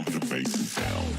down for the bass and sound.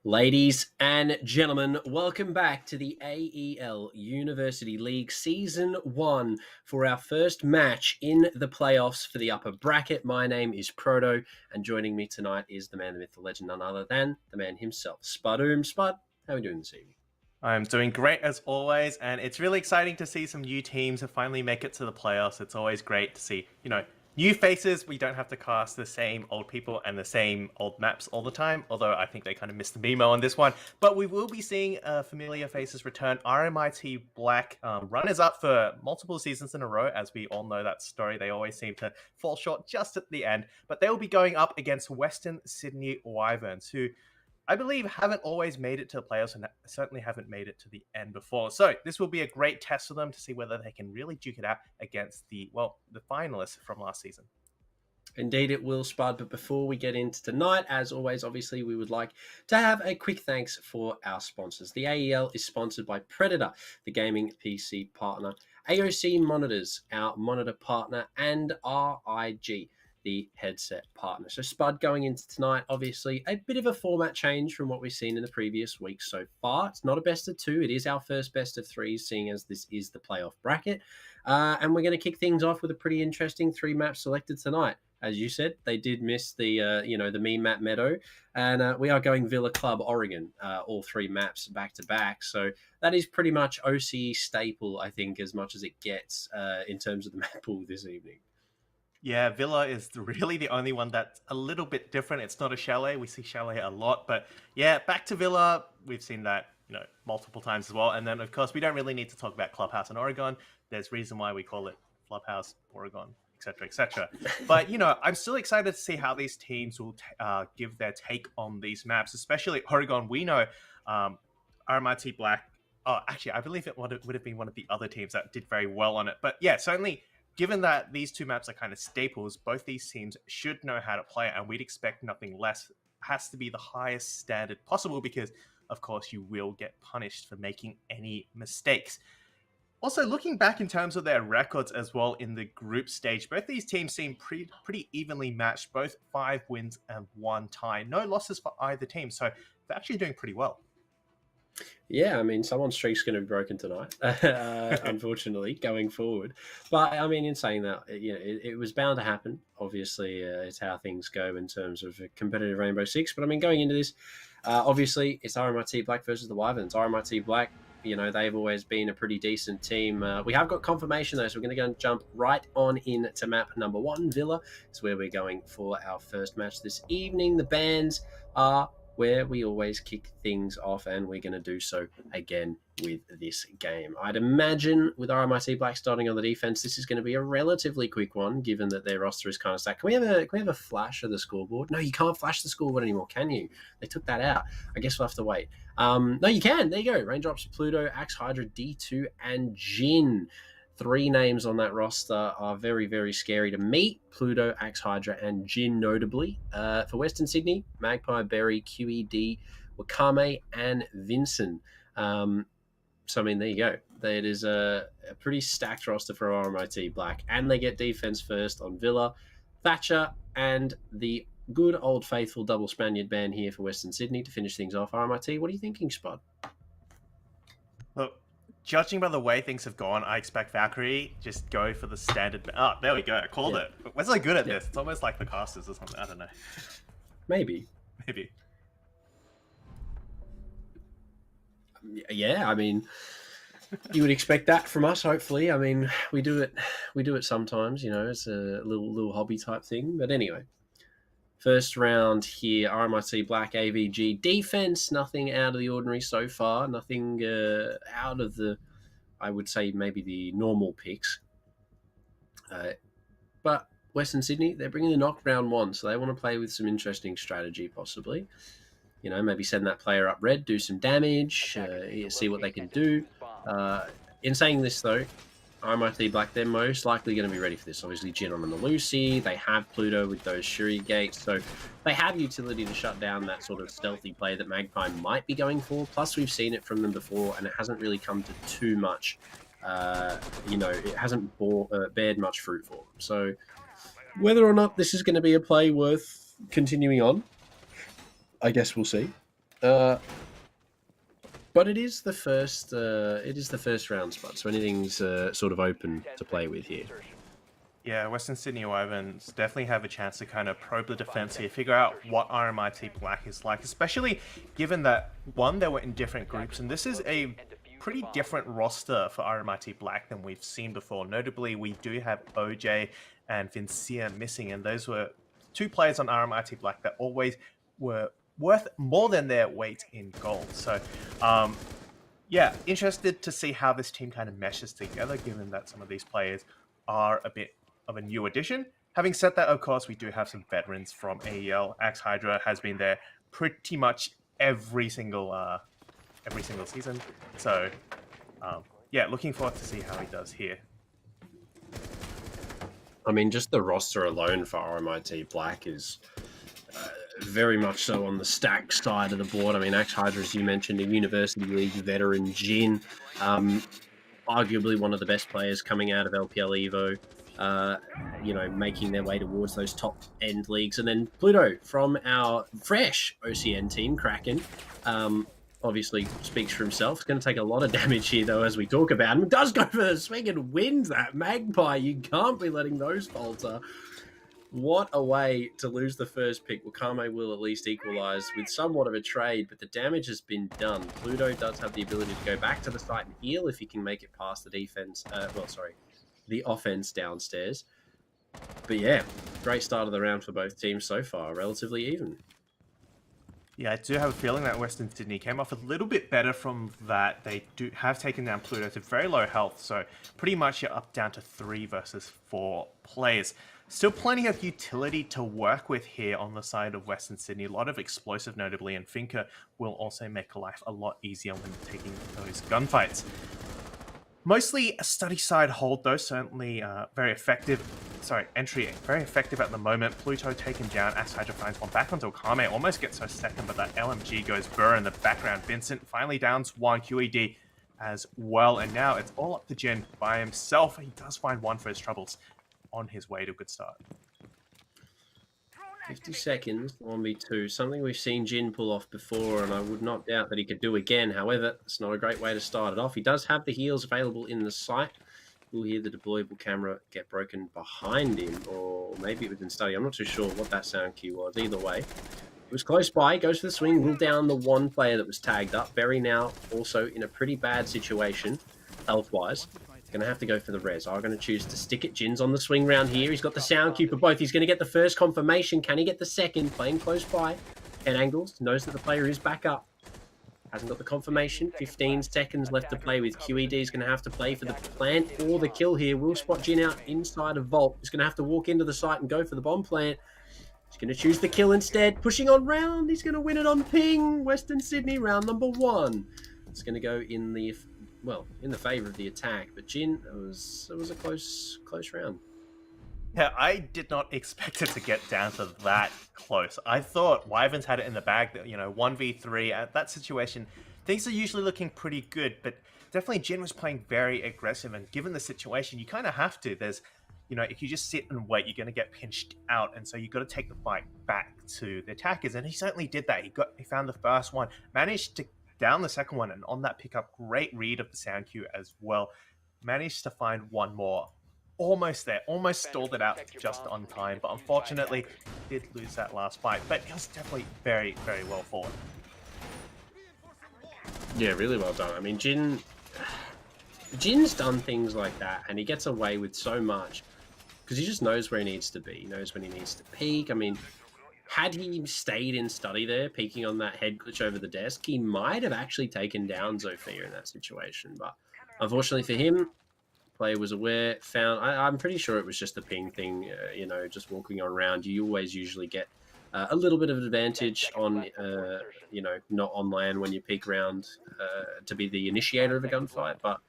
Ladies and gentlemen, welcome back to the AEL University League Season 1 for our first match in the playoffs for the upper bracket. My name is Proto, and joining me tonight is the man, the myth, the legend, none other than the man himself, Spudoom. Spud, how are we doing this evening? I'm doing great as always, and it's really exciting to see some new teams finally make it to the playoffs. It's always great to see, new faces. We don't have to cast the same old people and the same old maps all the time, although I think they kind of missed the memo on this one. But we will be seeing familiar faces return. RMIT Black, runners-up for multiple seasons in a row, as we all know that story. They always seem to fall short just at the end. But they will be going up against Western Sydney Wyverns, who I believe haven't always made it to the playoffs and certainly haven't made it to the end before. So this will be a great test for them to see whether they can really duke it out against the finalists from last season. Indeed, it will, Spud. But before we get into tonight, as always, obviously, we would like to have a quick thanks for our sponsors. The AEL is sponsored by Predator, the gaming PC partner, AOC Monitors, our monitor partner, and RIG, the headset partner. So, Spud, going into tonight, obviously, a bit of a format change from what we've seen in the previous weeks so far. It's not a best of two. It is our first best of three, seeing as this is the playoff bracket. And we're going to kick things off with a pretty interesting 3 maps selected tonight. As you said, they did miss the the meme map Meadow, and we are going Villa Club Oregon, all 3 maps back to back. So that is pretty much OCE staple, I think, as much as it gets in terms of the map pool this evening. Yeah, Villa is really the only one that's a little bit different. It's not a chalet. We see chalet a lot, but yeah, back to Villa. We've seen that multiple times as well. And then of course we don't really need to talk about Clubhouse in Oregon. There's reason why we call it Clubhouse Oregon, etc., etc. But I'm still excited to see how these teams will give their take on these maps, especially Oregon. We know RMIT Black. Oh, actually, I believe it would have been one of the other teams that did very well on it. But yeah, certainly, given that these 2 maps are kind of staples, both these teams should know how to play, and we'd expect nothing less. It has to be the highest standard possible because, of course, you will get punished for making any mistakes. Also, looking back in terms of their records as well in the group stage, both these teams seem pretty evenly matched, both 5 wins and 1 tie. No losses for either team, so they're actually doing pretty well. Yeah, I mean, someone's streak's going to be broken tonight, unfortunately, going forward. But, I mean, in saying that, it was bound to happen. Obviously, it's how things go in terms of a competitive Rainbow Six. But, I mean, going into this, obviously, it's RMIT Black versus the Wyverns. RMIT Black, they've always been a pretty decent team. We have got confirmation, though, so we're going to go and jump right on into map number 1, Villa. It's where we're going for our first match this evening. The bands are where we always kick things off, and we're going to do so again with this game. I'd imagine with RMIT Black starting on the defense, this is going to be a relatively quick one, given that their roster is kind of stacked. Can we have a flash of the scoreboard? No, you can't flash the scoreboard anymore, can you? They took that out. I guess we'll have to wait. No, you can. There you go. Raindrops, Pluto, Axe Hydra, D2, and Jin. 3 names on that roster are very, very scary to meet. Pluto, Axe Hydra, and Jin, notably. For Western Sydney, Magpie, Berry, QED, Wakame, and Vincent. So, I mean, there you go. It is a pretty stacked roster for RMIT Black. And they get defense first on Villa, Thatcher, and the good old faithful double Spaniard band here for Western Sydney to finish things off. RMIT, what are you thinking, Spud? Look, judging by the way things have gone, I expect Valkyrie just go for the standard. Oh, there we go. I called it. We're so good at this. It's almost like the casters or something. I don't know. Maybe. Yeah, I mean, you would expect that from us. Hopefully, I mean, we do it sometimes. It's a little hobby type thing. But anyway, first round here, RMIT Black AVG defense. Nothing out of the ordinary so far. Nothing out of the, I would say, maybe the normal picks. But Western Sydney, they're bringing the knock round 1, so they want to play with some interesting strategy, possibly. Maybe send that player up red, do some damage, see what they can do. In saying this, though, RMIT Black, they're most likely going to be ready for this. Obviously, Jin on the Malusi. They have Pluto with those Shuri gates. So they have utility to shut down that sort of stealthy play that Magpie might be going for. Plus, we've seen it from them before, and it hasn't really come to too much. It hasn't bared much fruit for them. So whether or not this is going to be a play worth continuing on, I guess we'll see. But it is the first. It is the first round spot, so anything's sort of open to play with here. Yeah, Western Sydney Wyverns definitely have a chance to kind of probe the defense here, figure out what RMIT Black is like, especially given that, one, they were in different groups, and this is a pretty different roster for RMIT Black than we've seen before. Notably, we do have OJ and Vincia missing, and those were 2 players on RMIT Black that always were worth more than their weight in gold. So, yeah, interested to see how this team kind of meshes together, given that some of these players are a bit of a new addition. Having said that, of course, we do have some veterans from AEL. Axe Hydra has been there pretty much every single season. So yeah, looking forward to see how he does here. I mean, just the roster alone for RMIT Black is very much so on the stack side of the board. I mean, Axe Hydra, as you mentioned, a University League veteran Jin, arguably one of the best players coming out of LPL Evo, you know, making their way towards those top end leagues. And then Pluto from our fresh OCN team, Kraken, obviously speaks for himself. It's going to take a lot of damage here, though, as we talk about him. Does go for the swing and wins that Magpie. You can't be letting those falter. What a way to lose the first pick. Wakame will at least equalize with somewhat of a trade, but the damage has been done. Pluto does have the ability to go back to the site and heal if he can make it past the defense. The offense downstairs. But yeah, great start of the round for both teams so far. Relatively even. Yeah, I do have a feeling that Western Sydney came off a little bit better from that. They do have taken down Pluto to very low health, so pretty much you're up down to 3 versus 4 players. Still plenty of utility to work with here on the side of Western Sydney. A lot of explosive, notably, and Finker will also make life a lot easier when taking those gunfights. Mostly a study side hold, though, certainly very effective. Sorry, entry very effective at the moment. Pluto taken down. Axe Hydra finds one back onto Okame. Almost gets her second, but that LMG goes burr in the background. Vincent finally downs one QED as well. And now it's all up to Jin by himself. He does find one for his troubles on his way to a good start. 50 seconds, 1v2. Something we've seen Jin pull off before, and I would not doubt that he could do again. However, it's not a great way to start it off. He does have the heals available in the site. We'll hear the deployable camera get broken behind him, or maybe it was in study. I'm not too sure what that sound cue was. Either way, it was close by. Goes for the swing, will down the one player that was tagged up. Berry now also in a pretty bad situation, health-wise. Going to have to go for the res. I'm going to choose to stick it. Jin's on the swing round here. He's got the sound cue for both. He's going to get the first confirmation. Can he get the second? Playing close by. 10 angles. Knows that the player is back up. Hasn't got the confirmation. 15 seconds left to play with. QED is going to have to play for the plant or the kill here. Will spot Jin out inside of Vault. He's going to have to walk into the site and go for the bomb plant. He's going to choose the kill instead. Pushing on round. He's going to win it on ping. Western Sydney, round number 1. It's going to go in the... well, in the favour of the attack, but Jin, it was a close round. Yeah, I did not expect it to get down to that close. I thought Wyverns had it in the bag, that, you know, 1v3 at that situation. Things are usually looking pretty good, but definitely Jin was playing very aggressive, and given the situation, you kind of have to. There's, you know, if you just sit and wait, you're going to get pinched out, and so you've got to take the fight back to the attackers, and he certainly did that. He found the first one, managed to down the second one, and on that pickup, great read of the sound cue as well. Managed to find one more. Almost there. Almost stalled it out just on time, but unfortunately did lose that last fight. But it was definitely very, very well fought. Yeah, really well done. I mean, Jin's done things like that, and he gets away with so much because he just knows where he needs to be. He knows when he needs to peak. I mean, had he stayed in study there, peeking on that head glitch over the desk, he might have actually taken down Zofia in that situation. But unfortunately for him, player was aware, found... I'm pretty sure it was just the ping thing, you know, just walking on around. You always usually get a little bit of an advantage on, you know, not on land when you peek around to be the initiator of a gunfight. But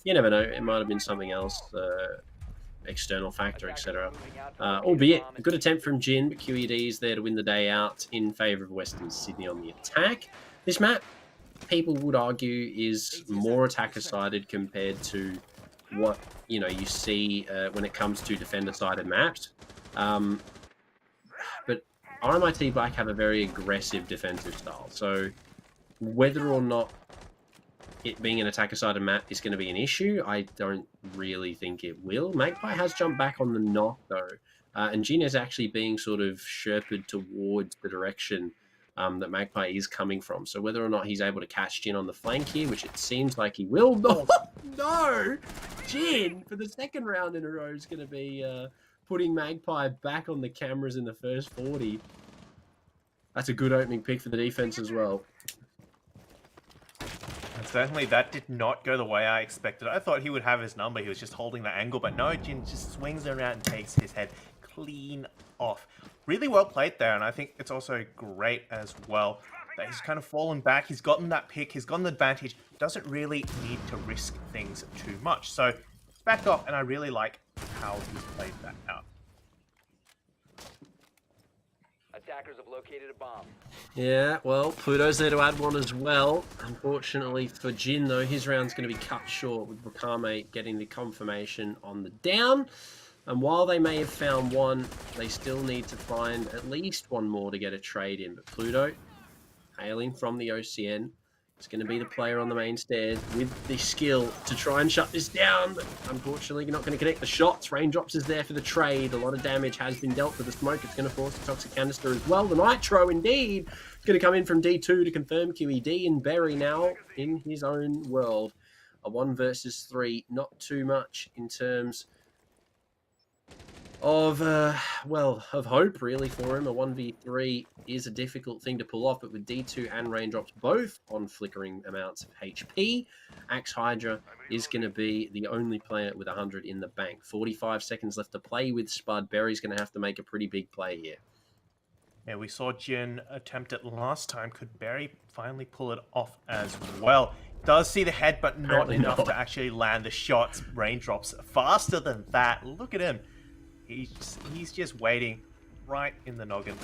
you never know. It might have been something else. External factor, etc. Albeit a good attempt from Jin, but QED is there to win the day out in favour of Western Sydney on the attack. This map, people would argue, is more attacker-sided compared to what, you know, you see when it comes to defender-sided maps. But RMIT Black have a very aggressive defensive style, so whether or not it being an attacker-sided map is going to be an issue, I don't really think it will. Magpie has jumped back on the knock, though, and Jin is actually being sort of sherped towards the direction that Magpie is coming from. So whether or not he's able to catch Jin on the flank here, which it seems like he will. No! Jin, for the second round in a row, is going to be putting Magpie back on the cameras in the first 40. That's a good opening pick for the defense as well. And certainly that did not go the way I expected. I thought he would have his number. He was just holding the angle, but no, Jin just swings around and takes his head clean off. Really well played there, and I think it's also great as well that he's kind of fallen back. He's gotten that pick. He's gotten the advantage. Doesn't really need to risk things too much. So back off, and I really like how he's played that out. Attackers have located a bomb. Yeah, well, Pluto's there to add one as well. Unfortunately for Jin, though, his round's going to be cut short with Wakame getting the confirmation on the down. And while they may have found one, they still need to find at least one more to get a trade in. But Pluto, hailing from the OCN, is going to be the player on the main stairs with the skill to try and shut this down. But unfortunately, you're not going to connect the shots. Raindrops is there for the trade. A lot of damage has been dealt with the smoke. It's going to force the toxic canister as well. The Nitro, indeed, is going to come in from D2 to confirm QED. And Berry now in his own world. A 1 versus 3. Not too much in terms of hope really for him. A 1v3 is a difficult thing to pull off, but with D2 and Raindrops both on flickering amounts of HP, Axe Hydra is going to be the only player with 100 in the bank. 45 seconds left to play with Spud. Berry's going to have to make a pretty big play here. Yeah, we saw Jin attempt it last time. Could Berry finally pull it off as well? Does see the head, but not Apparently enough not. to actually land the shots. Raindrops faster than that. Look at him. He's just waiting right in the noggin.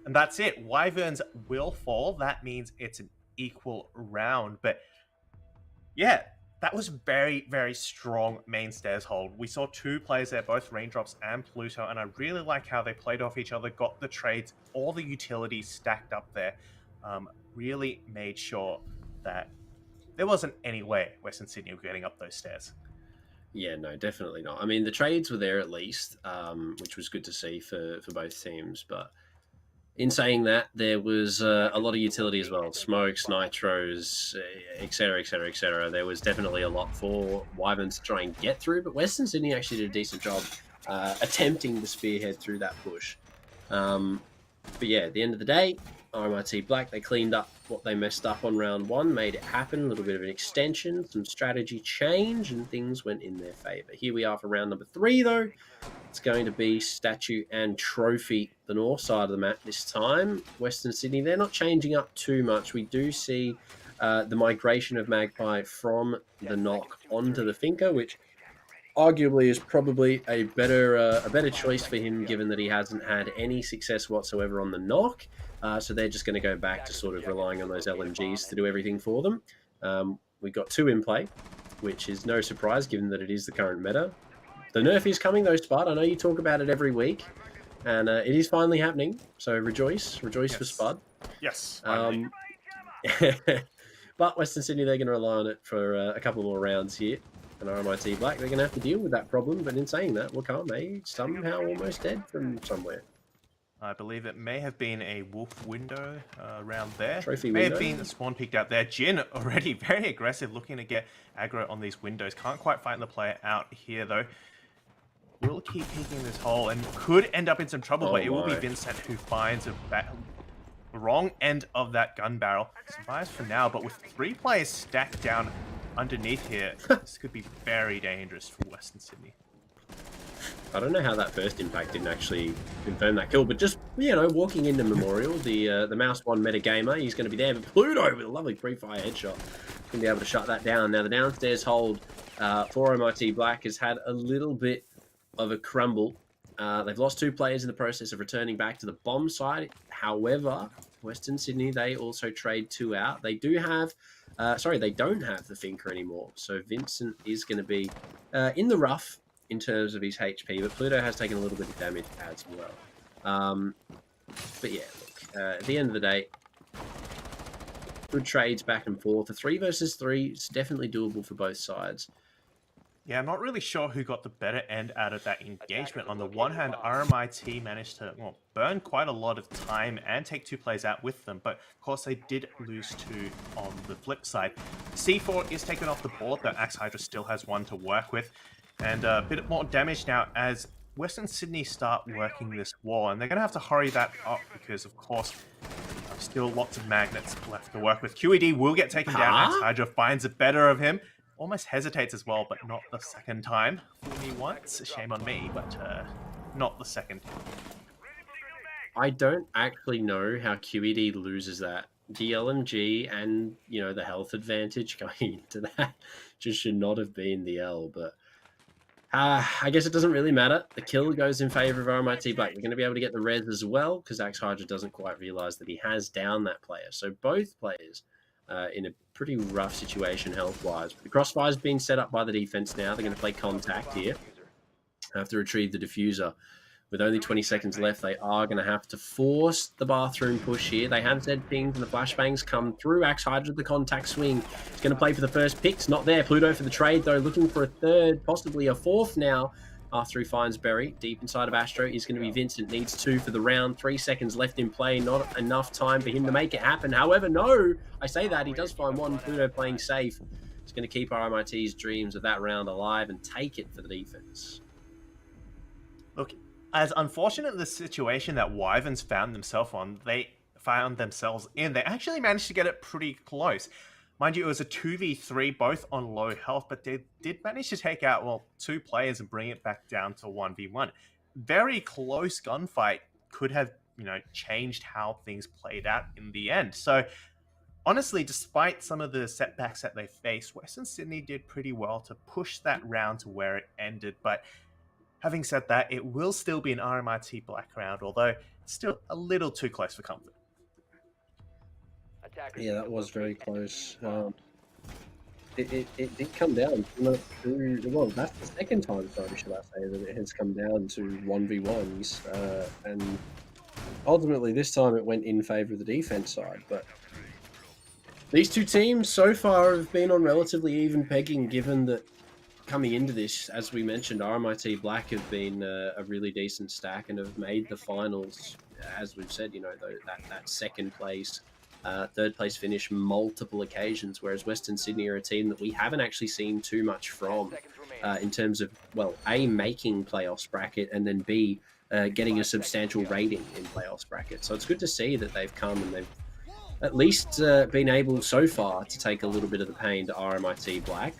And that's it. Wyverns will fall. That means it's an equal round. But yeah, that was very, very strong main stairs hold. We saw two players there, both Raindrops and Pluto, and I really like how they played off each other, got the trades, all the utilities stacked up there. Really made sure that there wasn't any way Western Sydney were getting up those stairs. Yeah, no, definitely not. I mean, the trades were there at least, which was good to see for both teams. But in saying that, there was a lot of utility as well. Smokes, nitros, etc., etc., etc. There was definitely a lot for Wyverns to try and get through. But Western Sydney actually did a decent job attempting to spearhead through that push. But yeah, at the end of the day, RMIT Black, they cleaned up what they messed up on round one, made it happen, a little bit of an extension, some strategy change, and things went in their favour. Here we are for round number 3, though. It's going to be statue and trophy, the north side of the map this time. Western Sydney, they're not changing up too much. We do see the migration of Magpie from the knock onto the Finker, which arguably is probably a better choice for him, given that he hasn't had any success whatsoever on the knock. So they're just going to go back to sort of relying on those LMGs to do everything for them. We've got 2 in play, which is no surprise given that it is the current meta. The nerf is coming though, Spud. I know you talk about it every week, and it is finally happening. So rejoice yes. For Spud. Yes. But Western Sydney, they're going to rely on it for a couple more rounds here. And RMIT Black, they're going to have to deal with that problem. But in saying that, Wakame somehow almost dead from somewhere. I believe it may have been a wolf window around there. Trophy may window. Have been the spawn peeked out there. Jin already very aggressive, looking to get aggro on these windows. Can't quite find the player out here, though. Will keep peeking this hole and could end up in some trouble, but it will be Vincent who finds the wrong end of that gun barrel. Survives for now, but with 3 players stacked down underneath here, this could be very dangerous for Western Sydney. I don't know how that first impact didn't actually confirm that kill, but just, you know, walking into Memorial, the Mouse 1 metagamer, he's going to be there, but Pluto with a lovely pre-fire headshot. Going to be able to shut that down. Now, the downstairs hold for RMIT Black has had a little bit of a crumble. They've lost 2 players in the process of returning back to the bomb side. However, Western Sydney, they also trade 2 out. They do have, they don't have the Finker anymore. So Vincent is going to be in the rough in terms of his HP, but Pluto has taken a little bit of damage as well. But yeah, look, at the end of the day, good trades back and forth. A 3 versus 3 is definitely doable for both sides. Yeah, I'm not really sure who got the better end out of that engagement. On the one hand, RMIT managed to burn quite a lot of time and take 2 players out with them, but of course they did lose 2 on the flip side. C4 is taken off the board, but Axe Hydra still has 1 to work with. And a bit more damage now as Western Sydney start working this wall. And they're going to have to hurry that up because, of course, still lots of magnets left to work with. QED will get taken down. Axe Hydra finds it better of him. Almost hesitates as well, but not the second time. Fool me once, shame on me, but not the second. I don't actually know how QED loses that the LMG and, you know, the health advantage going into that just should not have been the L. But I guess it doesn't really matter. The kill goes in favor of RMIT Black. We're going to be able to get the res as well because Axe Hydra doesn't quite realize that he has downed that player. So both players in a pretty rough situation health-wise. The crossfire's been set up by the defense now. They're going to play contact here. Have to retrieve the diffuser. With only 20 seconds left, they are going to have to force the bathroom push here. They have Zed pings and the flashbangs come through. Axe Hydra, the contact swing. He's going to play for the first pick. It's not there. Pluto for the trade, though, looking for a third, possibly a fourth now. After he finds Berry, deep inside of Astro is going to be Vincent. Needs 2 for the round. 3 seconds left in play. Not enough time for him to make it happen. However, no, I say that. He does find one. Pluto playing safe. He's going to keep RMIT's dreams of that round alive and take it for the defense. Look, as unfortunate the situation that Wyverns found themselves in, they actually managed to get it pretty close. Mind you, it was a 2v3, both on low health, but they did manage to take out, well, 2 players and bring it back down to 1v1. Very close gunfight could have, you know, changed how things played out in the end. So, honestly, despite some of the setbacks that they faced, Western Sydney did pretty well to push that round to where it ended, but having said that, it will still be an RMIT Black round, although it's still a little too close for comfort. Yeah, that was very close. It did come down to, well, that's the second time, sorry, should I say, that it has come down to 1v1s. And ultimately, this time it went in favour of the defense side. But these two teams so far have been on relatively even pegging, given that coming into this, as we mentioned, RMIT Black have been a really decent stack and have made the finals, as we've said, you know, that second place, third place finish multiple occasions, whereas Western Sydney are a team that we haven't actually seen too much from in terms of, well, A, making playoffs bracket, and then B, getting a substantial rating in playoffs bracket. So it's good to see that they've come and they've at least been able so far to take a little bit of the pain to RMIT Black.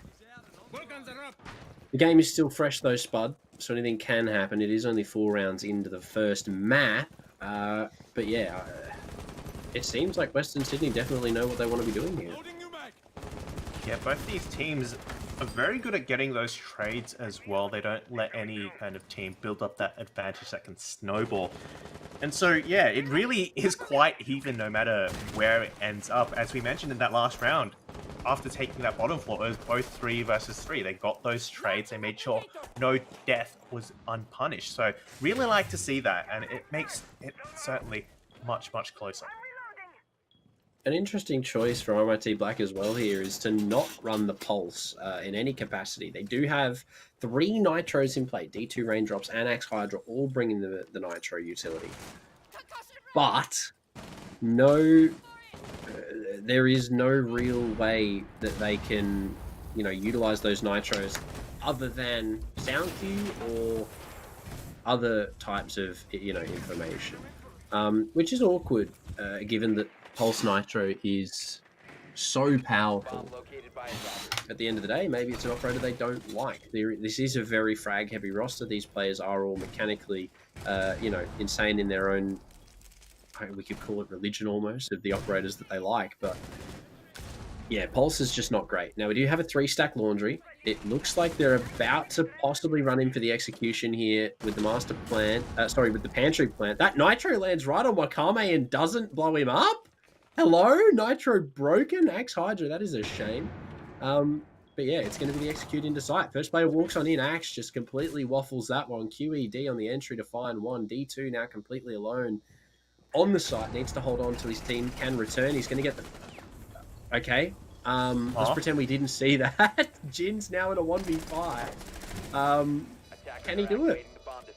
The game is still fresh though, Spud, so anything can happen. It is only 4 rounds into the first map, but yeah, it seems like Western Sydney definitely know what they want to be doing here. Yeah, both these teams are very good at getting those trades as well. They don't let any kind of team build up that advantage that can snowball. And so, yeah, it really is quite even no matter where it ends up. As we mentioned in that last round, after taking that bottom floor, it was both 3 versus 3. They got those trades. They made sure no death was unpunished. So really like to see that, and it makes it certainly much, much closer. An interesting choice for RMIT Black as well here is to not run the Pulse in any capacity. They do have 3 Nitros in play, D2 Raindrops and Axe Hydra, all bringing the Nitro utility. But no... there is no real way that they can, you know, utilize those nitros other than sound cue or other types of, you know, information, which is awkward given that Pulse Nitro is so powerful. At the end of the day, maybe it's an operator they don't like. This is a very frag-heavy roster. These players are all mechanically, you know, insane in their own, we could call it religion almost, of the operators that they like. But yeah, Pulse is just not great. Now, we do have a 3-stack laundry. It looks like they're about to possibly run in for the execution here with the master plant. With the pantry plant. That Nitro lands right on Wakame and doesn't blow him up? Hello? Nitro broken? Axe Hydra, that is a shame. But yeah, it's going to be the execute into sight. First player walks on in. Axe just completely waffles that one. QED on the entry to find one. D2 now completely alone on the site. Needs to hold on till his team can return. He's going to get the... Okay. Let's pretend we didn't see that. Jin's now in a 1v5. Can he do it?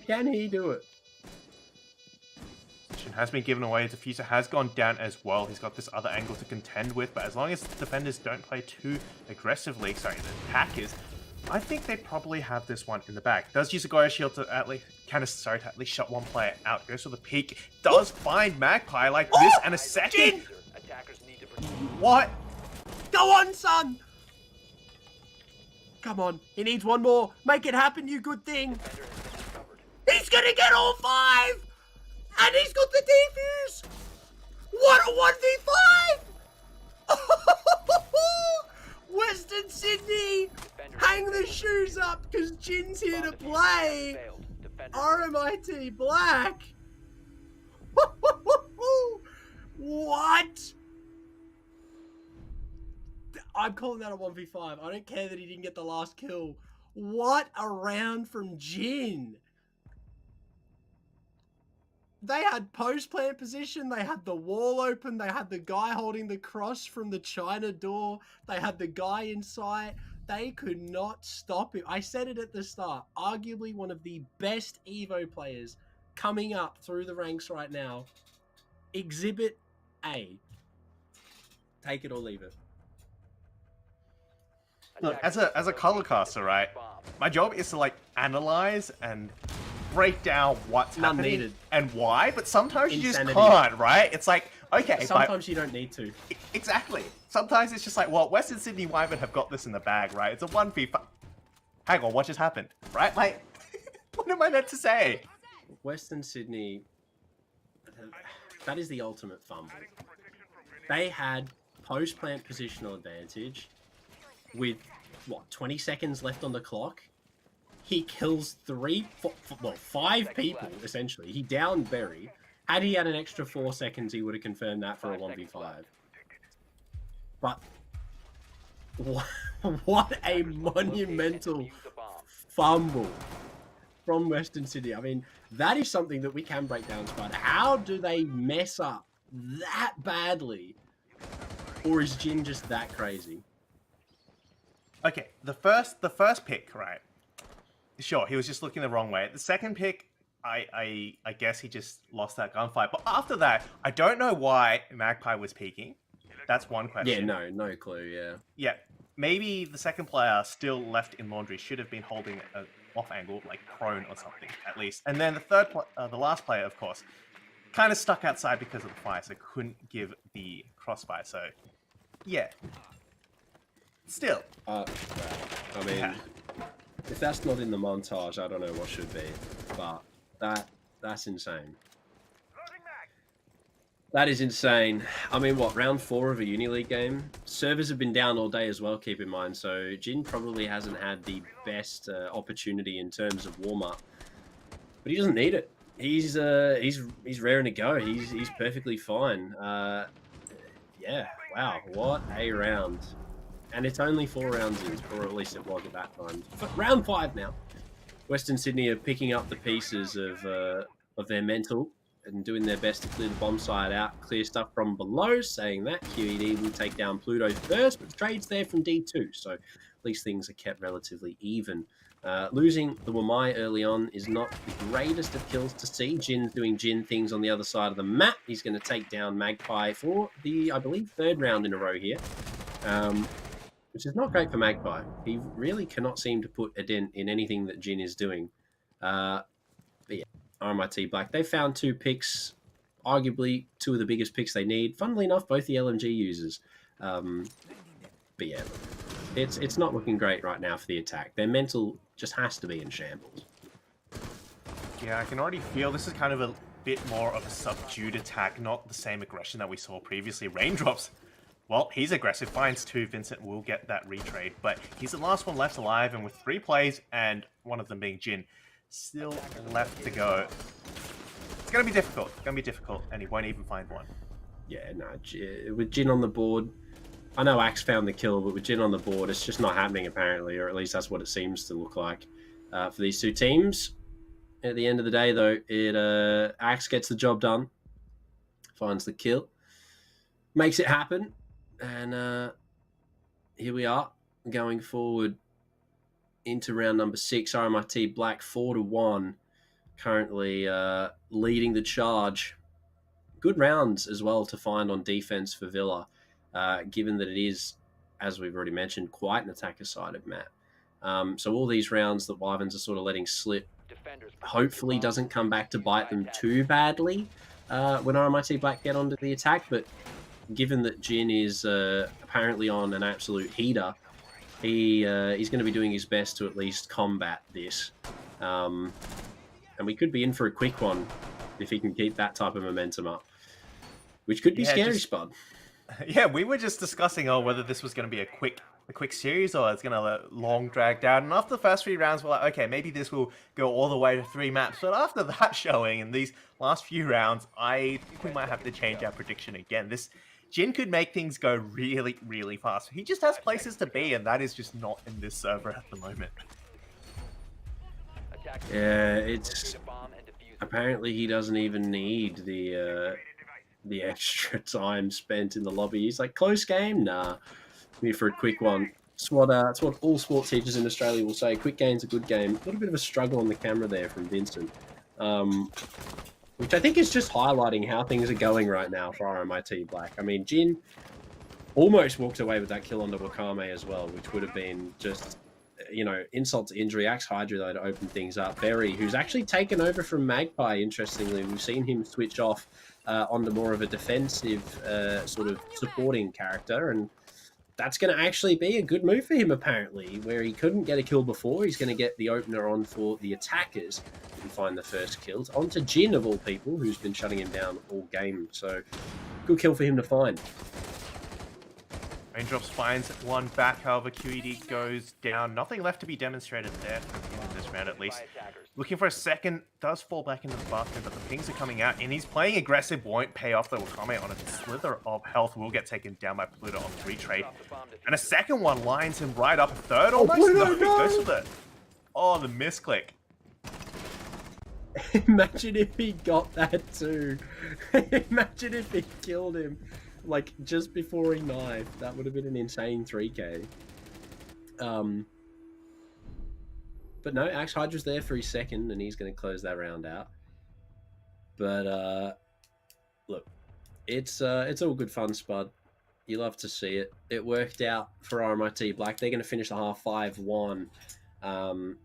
Can he do it? Has been given away. Diffuser has gone down as well. He's got this other angle to contend with, but as long as defenders don't play too aggressively, the attackers, I think they probably have this one in the bag. Does use a Goya shield to at least to at least shut one player out. Goes for the peak. Does find Magpie like this and a second. What? Go on, son! Come on, he needs one more. Make it happen, you good thing. He's gonna get all 5! And he's got the defuse! What a 1v5! shoes up because Jin's here to play. Failed. Defenders RMIT Black. What? I'm calling that a 1v5. I don't care that he didn't get the last kill. What a round from Jin. They had post plant position, they had the wall open, they had the guy holding the cross from the China door, they had the guy in sight. They could not stop it. I said it at the start. Arguably one of the best Evo players coming up through the ranks right now. Exhibit A. Take it or leave it. Look, as a color caster, right? My job is to like analyze and break down what's happening Needed. and why, but sometimes you just Insanity. can't, right? It's like, okay, Sometimes you don't need to. exactly. Sometimes it's just like, well, Western Sydney Wyverns have got this in the bag, right? It's a 1v5. Hang on, what just happened, right? Like, what am I meant to say? Western Sydney, that is the ultimate fumble. They had post-plant positional advantage with, what, 20 seconds left on the clock? He kills five people, essentially. He downed Berry. Had he had an extra 4 seconds, he would have confirmed that for a 1v5. But what a monumental fumble from Western Sydney. I mean, that is something that we can break down, Spud. How do they mess up that badly? Or is Jin just that crazy? Okay, the first pick, right? Sure, he was just looking the wrong way. The second pick, I guess he just lost that gunfight. But after that, I don't know why Magpie was peeking. That's one question. Yeah, no clue, yeah. Yeah, maybe the second player still left in laundry should have been holding an off angle, like prone or something, at least. And then the last player, of course, kind of stuck outside because of the fire, so couldn't give the crossfire. So, yeah. Still. I mean, Yeah. if that's not in the montage, I don't know what should be. But that's insane. That is insane. I mean, what, round 4 of a Uni League game? Servers have been down all day as well, keep in mind. So Jin probably hasn't had the best opportunity in terms of warm-up. But he doesn't need it. He's raring to go. He's perfectly fine. Yeah, wow, what a round. And it's only 4 rounds in, or at least it was at that time. Round 5 now. Western Sydney are picking up the pieces of their mental and doing their best to clear the bomb site out, clear stuff from below, saying that QED will take down Pluto first, but the trade's there from D2, so at least things are kept relatively even. Losing the Wamai early on is not the greatest of kills to see. Jin's doing Jin things on the other side of the map. He's going to take down Magpie for the, I believe, 3rd round in a row here. Which is not great for Magpie. He really cannot seem to put a dent in anything that Jin is doing. But yeah, RMIT Black. They found 2 picks, arguably 2 of the biggest picks they need. Funnily enough, both the LMG users. But yeah, it's not looking great right now for the attack. Their mental just has to be in shambles. Yeah, I can already feel this is kind of a bit more of a subdued attack, not the same aggression that we saw previously. Raindrops. Well, he's aggressive, finds 2, Vincent will get that retrade, but he's the last one left alive, and with 3 plays, and one of them being Jin, still left to go. It's going to be difficult, and he won't even find one. Yeah, no, with Jin on the board, I know Axe found the kill, but with Jin on the board, it's just not happening apparently, or at least that's what it seems to look like for these 2 teams. At the end of the day, though, Axe gets the job done, finds the kill, makes it happen. And here we are, going forward into round number 6. RMIT Black 4-1, currently leading the charge. Good rounds as well to find on defense for Villa, given that it is, as we've already mentioned, quite an attacker-sided map. So all these rounds that Wyverns are sort of letting slip, hopefully doesn't come back to bite them too badly when RMIT Black get onto the attack, but given that Jin is apparently on an absolute heater, he's going to be doing his best to at least combat this. And we could be in for a quick one if he can keep that type of momentum up, which could be scary, Spud. Yeah, we were just discussing whether this was going to be a quick a quick series or it's going to long drag down. And after the first 3 rounds, we're like, okay, maybe this will go all the way to 3 maps. But after that showing and these last few rounds, I think we might have to change our prediction again. This Jin could make things go really, really fast. He just has places to be, and that is just not in this server at the moment. Yeah, it's apparently he doesn't even need the extra time spent in the lobby. He's like, close game, nah. Me for a quick one. It's what all sports teachers in Australia will say. Quick game's a good game. A little bit of a struggle on the camera there from Vincent, which I think is just highlighting how things are going right now for RMIT Black. I mean, Jin almost walked away with that kill onto Wakame as well, which would have been just, you know, insult to injury. Axe Hydra, though, to open things up. Berry, who's actually taken over from Magpie, interestingly. We've seen him switch off onto more of a defensive sort of supporting character, and that's going to actually be a good move for him, apparently. Where he couldn't get a kill before, he's going to get the opener on for the attackers and find the first kills. On to Jin, of all people, who's been shutting him down all game. So, good kill for him to find. Raindrops finds one back, however, QED goes down. Nothing left to be demonstrated there from him in this round, at least. Looking for a second, does fall back into the bathroom, but the pings are coming out, and he's playing aggressive, won't pay off, though. Wakame on a slither of health will get taken down by Pluto on the retrade. And a second one lines him right up. A third almost? No, he goes for the... Oh, the misclick. Imagine if he got that too. Imagine if he killed him. Like, just before he knifed. That would have been an insane 3k. But no, Axe Hydra's there for his second, and he's going to close that round out. But, look, it's all good fun, Spud. You love to see it. It worked out for RMIT Black. They're going to finish the half 5-1 on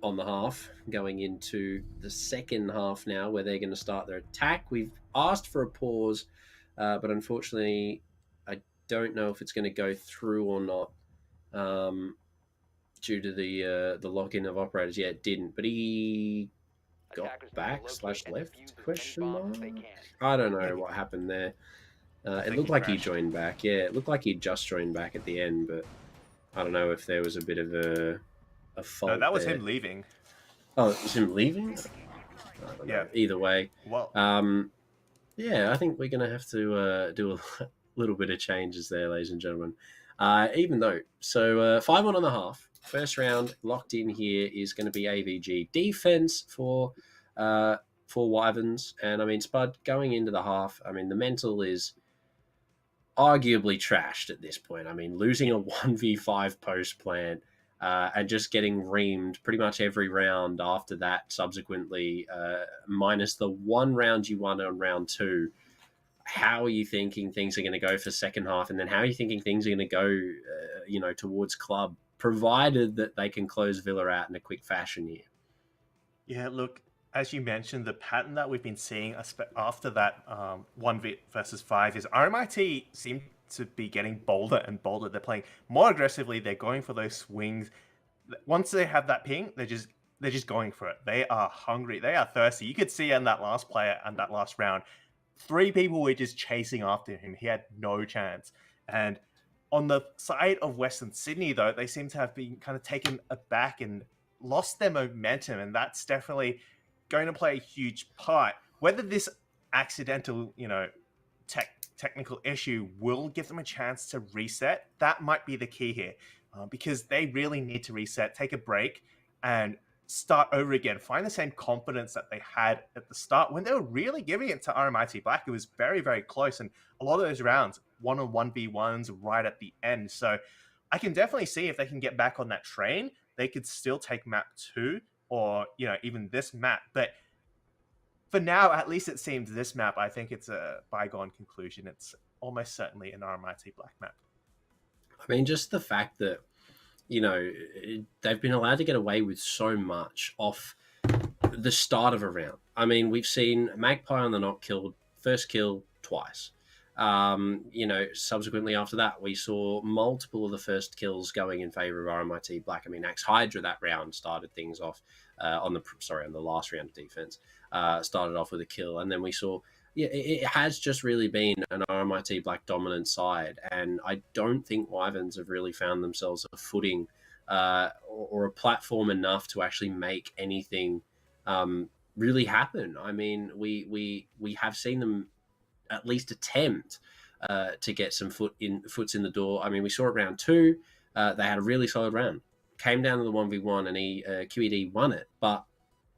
the half, going into the second half now, where they're going to start their attack. We've asked for a pause, but unfortunately, I don't know if it's going to go through or not, due to the login of operators. Yeah, it didn't, but he got back / left, question mark? I don't know what happened there. It looked like he joined back. Yeah, it looked like he just joined back at the end, but I don't know if there was a bit of a fault. No, that was there. him leaving. Oh, it was him leaving? Yeah. Either way. Well, yeah, I think we're going to have to do a little bit of changes there, ladies and gentlemen. Even though, so 5-1 on the half. First round locked in here is going to be AVG defense for Wyverns. And I mean, Spud, going into the half, I mean, the mental is arguably trashed at this point. I mean, losing a 1v5 post plant and just getting reamed pretty much every round after that subsequently, minus the one round you won on round 2. How are you thinking things are going to go for second half? And then how are you thinking things are going to go, towards club, provided that they can close Villa out in a quick fashion here? Yeah, look, as you mentioned, the pattern that we've been seeing after that 1v versus 5 is RMIT seem to be getting bolder and bolder. They're playing more aggressively. They're going for those swings. Once they have that ping, they're just going for it. They are hungry. They are thirsty. You could see in that last player and that last round, 3 people were just chasing after him. He had no chance. And on the side of Western Sydney, though, they seem to have been kind of taken aback and lost their momentum. And that's definitely going to play a huge part. Whether this accidental, technical issue will give them a chance to reset, that might be the key here. Because they really need to reset, take a break, and start over again. Find the same confidence that they had at the start when they were really giving it to RMIT Black. It was very, very close. And a lot of those rounds, 1-on-1v1s right at the end. So I can definitely see if they can get back on that train, they could still take map 2 or, even this map. But for now, at least it seems this map, I think it's a bygone conclusion. It's almost certainly an RMIT Black map. I mean, just the fact that, they've been allowed to get away with so much off the start of a round. I mean, we've seen Magpie on the not killed, first kill twice. Subsequently after that, we saw multiple of the first kills going in favor of RMIT Black. I mean, Axe Hydra that round started things off on the last round of defense, started off with a kill. And then we saw Yeah, it has just really been an RMIT Black dominant side, and I don't think Wyverns have really found themselves a footing or a platform enough to actually make anything really happen. I mean, we have seen them at least attempt to get some foots in the door. I mean, we saw it round two. They had a really solid round. Came down to the 1v1 and QED won it, but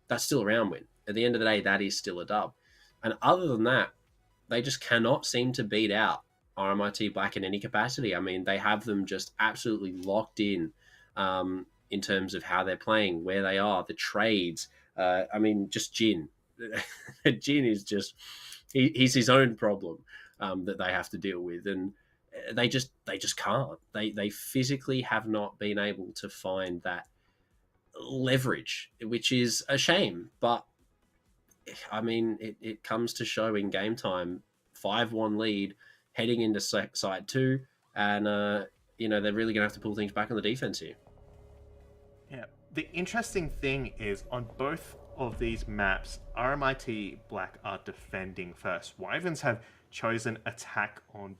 that's still a round win. At the end of the day, that is still a dub. And other than that, they just cannot seem to beat out RMIT Black in any capacity. I mean, they have them just absolutely locked in terms of how they're playing, where they are, the trades. I mean, just Jin. Jin is just he's his own problem that they have to deal with, and they just can't. They physically have not been able to find that leverage, which is a shame. But I mean, it comes to show in game time, 5-1 lead heading into side two, and they're really going to have to pull things back on the defense here. Yeah, the interesting thing is on both of these maps, RMIT Black are defending first. Wyverns have chosen attack on,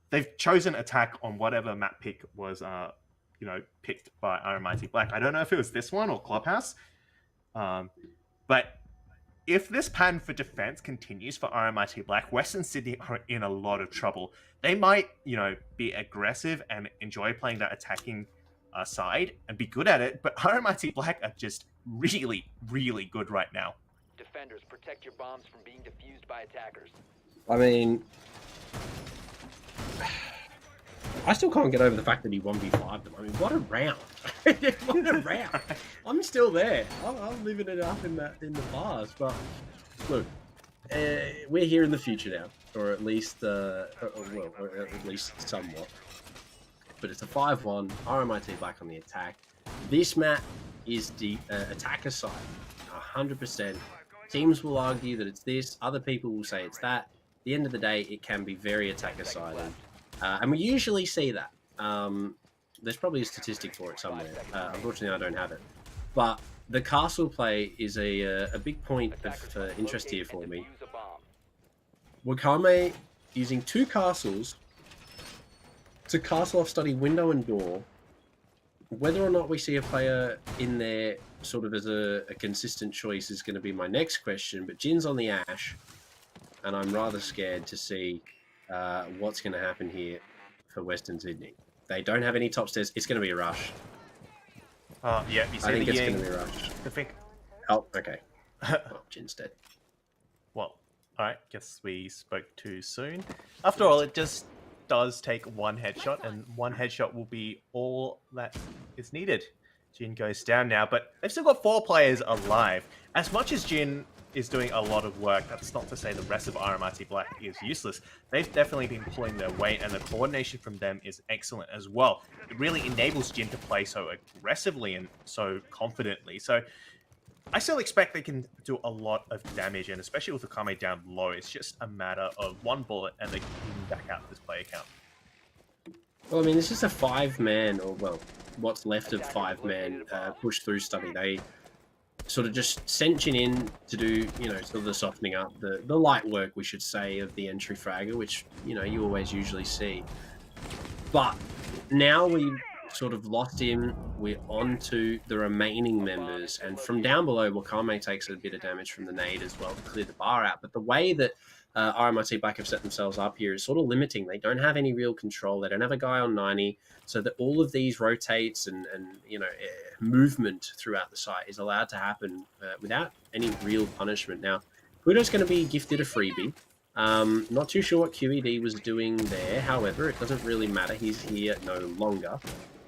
they've chosen attack on whatever map pick was, picked by RMIT Black. I don't know if it was this one or Clubhouse, but if this pattern for defense continues for RMIT Black, Western Sydney are in a lot of trouble. They might, be aggressive and enjoy playing that attacking side and be good at it, but RMIT Black are just really, really good right now. Defenders, protect your bombs from being defused by attackers. I mean, I still can't get over the fact that he 1v5 them. I mean, what a round. What a round. I'm still there. I'm living it up in the past. But look, we're here in the future now, or at least, or at least somewhat. But it's a 5-1, RMIT Black on the attack. This map is the attacker side, 100%. Teams will argue that it's this. Other people will say it's that. At the end of the day, it can be very attacker-sided. And we usually see that. There's probably a statistic for it somewhere. Unfortunately, I don't have it. But the castle play is a big point of interest here for me. Wakame using 2 castles to castle off study window and door. Whether or not we see a player in there sort of as a consistent choice is going to be my next question. But Jin's on the Ash, and I'm rather scared to see what's going to happen here for Western Sydney. They don't have any top stairs. It's going to be a rush. Yeah, you I think it's going to be a rush. Oh, okay. Oh, Jin's dead. Well, alright, guess we spoke too soon. After all, it just does take one headshot, and one headshot will be all that is needed. Jin goes down now, but they've still got 4 players alive. As much as Jin is doing a lot of work, that's not to say the rest of RMIT Black is useless. They've definitely been pulling their weight, and the coordination from them is excellent as well. It really enables Jin to play so aggressively and so confidently. So I still expect they can do a lot of damage, and especially with Okame down low, it's just a matter of one bullet and they can back out this player count. Well, I mean, this is a 5-man, or well, what's left of 5-man push through study. They sort of just cinching in to do, sort of the softening up, the light work, we should say, of the entry fragger, which, you always usually see. But now we sort of lost him. We're on to the remaining members, and from down below, Wakame takes a bit of damage from the nade as well to clear the bar out. But the way that RMIT Black have set themselves up here is sort of limiting. They don't have any real control. They don't have a guy on 90, so that all of these rotates and movement throughout the site is allowed to happen without any real punishment. Now, Pluto's going to be gifted a freebie. Not too sure what QED was doing there. However, it doesn't really matter. He's here no longer.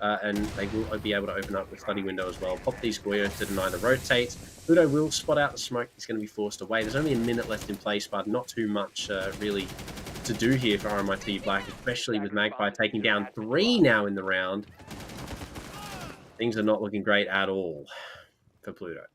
And they will be able to open up the study window as well. Pop these Goyos to deny the rotates. Pluto will spot out the smoke. He's going to be forced away. There's only a minute left in place, but not too much really to do here for RMIT Black, especially with Magpie taking down 3 now in the round. Things are not looking great at all for Pluto.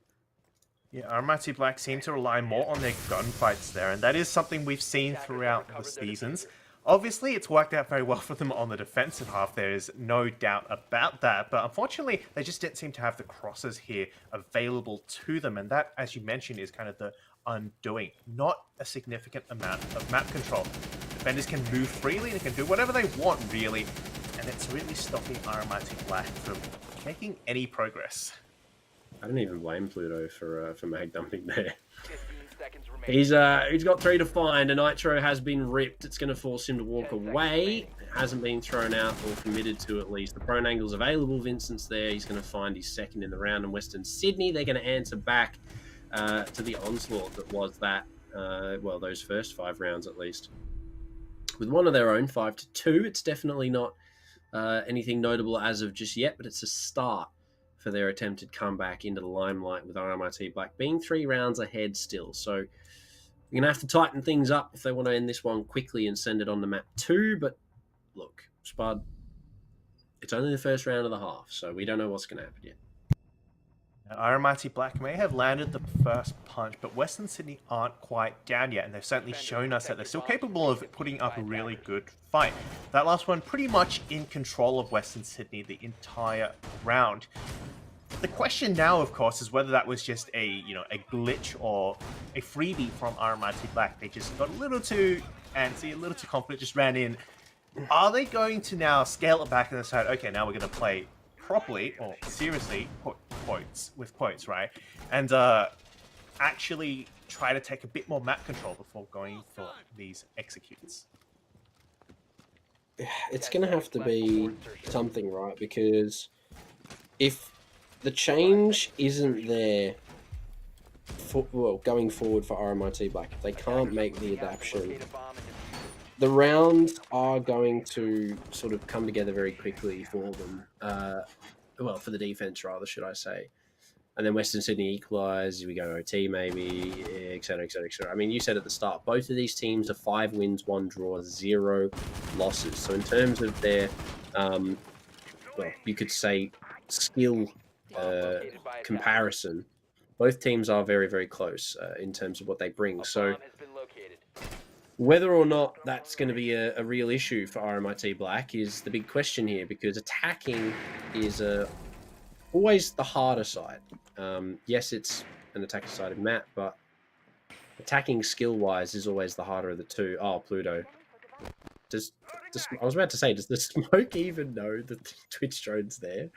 Yeah, RMIT Black seem to rely more on their gunfights there, and that is something we've seen throughout the seasons. Obviously, it's worked out very well for them on the defensive half. There is no doubt about that. But unfortunately, they just didn't seem to have the crosses here available to them. And that, as you mentioned, is kind of the undoing. Not a significant amount of map control. Defenders can move freely, they can do whatever they want, really, and it's really stopping RMIT Black from making any progress. I don't even blame Pluto for mag dumping there. 15 seconds remaining. He's got 3 to find. A Nitro has been ripped. It's going to force him to walk away. It hasn't been thrown out or committed to, at least. The prone angle's available. Vincent's there. He's going to find his second in the round. And Western Sydney, they're going to answer back to the onslaught that was that, well, those first 5 rounds at least. With one of their own, 5-2. It's definitely not anything notable as of just yet, but it's a start for their attempted comeback into the limelight, with RMIT Black being 3 rounds ahead still. So you're going to have to tighten things up if they want to end this one quickly and send it on to map 2. But look, Spud, it's only the first round of the half, so we don't know what's going to happen yet. RMIT Black may have landed the first punch, but Western Sydney aren't quite down yet, and they've certainly shown us that they're still capable of putting up a really good fight. That last one pretty much in control of Western Sydney the entire round. The question now, of course, is whether that was just a glitch or a freebie from RMIT Black. They just got a little too antsy, a little too confident, just ran in. Are they going to now scale it back and decide, okay, now we're going to play properly, or seriously, quotes, right? And actually try to take a bit more map control before going for these executes? It's going to have to be something, right? Because if the change isn't there going forward for RMIT Black, if they can't make the adaptation, the rounds are going to sort of come together very quickly for them. Well, for the defense, rather, should I say. And then Western Sydney equalise, we go OT maybe, etc., etc., etc. I mean, you said at the start, both of these teams are 5 wins, 1 draw, 0 losses. So in terms of their, well, you could say skill comparison, both teams are very, very close in terms of what they bring. So whether or not that's going to be a real issue for RMIT Black is the big question here, because attacking is always the harder side. Yes, it's an attacker-sided map, but attacking skill-wise is always the harder of the two. Oh, Pluto. I was about to say, does the smoke even know that the Twitch drone's there?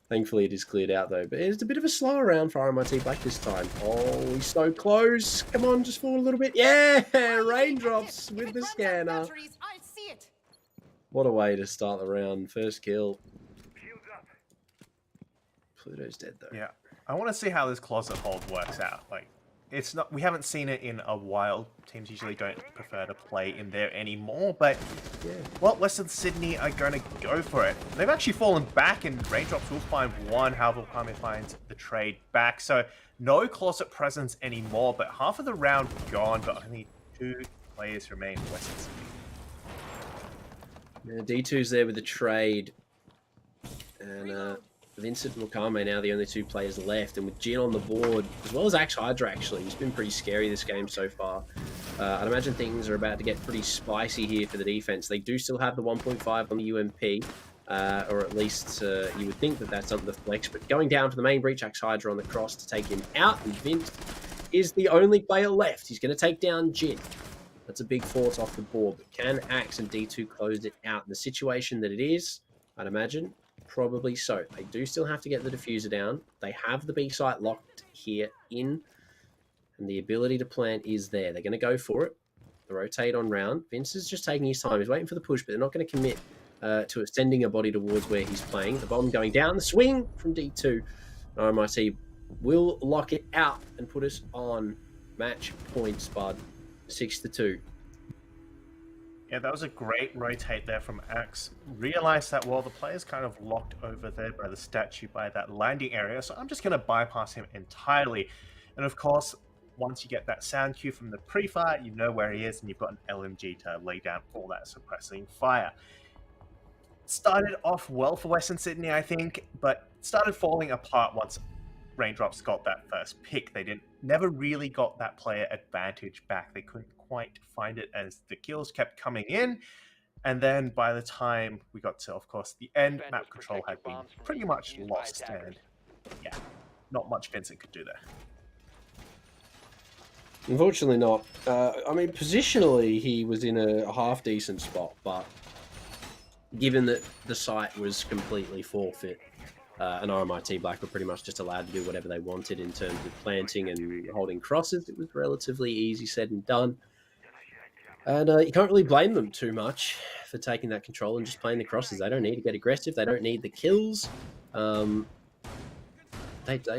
Thankfully, it is cleared out, though. But it's a bit of a slower round for RMIT Black this time. Oh, he's so close. Come on, just forward a little bit. Yeah, raindrops with the scanner. What a way to start the round. First kill. Pluto's dead, though. Yeah. I want to see how this closet hold works out. Like, it's not, we haven't seen it in a while. Teams usually don't prefer to play in there anymore, but yeah. Well, Western Sydney are going to go for it. They've actually fallen back, and Raindrops will find one. However, Palmer finds the trade back. So no closet presence anymore, but half of the round gone, but only 2 players remain for Western Sydney. Yeah, D2's there with the trade, and Vincent and Wakame now the only 2 players left, and with Jin on the board, as well as Axe Hydra actually, he's been pretty scary this game so far. I'd imagine things are about to get pretty spicy here for the defense. They do still have the 1.5 on the UMP, or at least you would think that that's something to flex, but going down for the main breach, Axe Hydra on the cross to take him out, and Vince is the only player left. He's going to take down Jin. That's a big force off the board, but can Axe and D2 close it out in the situation that it is? I'd imagine. Probably so. They do still have to get the diffuser down. They have the B site locked here in, and the ability to plant is there. They're going to go for it. They rotate on round. Vince is just taking his time. He's waiting for the push, but they're not going to commit to sending a body towards where he's playing. The bomb going down. The swing from D2. RMIT will lock it out and put us on match point, Spud. 6-2. Yeah, that was a great rotate there from Axe. Realized that, well, the player's kind of locked over there by the statue, by that landing area, so I'm just going to bypass him entirely. And of course, once you get that sound cue from the pre-fire, you know where he is, and you've got an LMG to lay down all that suppressing fire. Started off well for Western Sydney, I think, but started falling apart once Raindrops got that first pick. They never really got that player advantage back. They couldn't quite find it as the kills kept coming in, and then by the time we got to, of course, the end, map control had been pretty much lost, and yeah, not much Vincent could do there. Unfortunately not. I mean, positionally, he was in a half-decent spot, but given that the site was completely forfeit, and RMIT Black were pretty much just allowed to do whatever they wanted in terms of planting and holding crosses, it was relatively easy said and done. And you can't really blame them too much for taking that control and just playing the crosses. They don't need to get aggressive. They don't need the kills. They're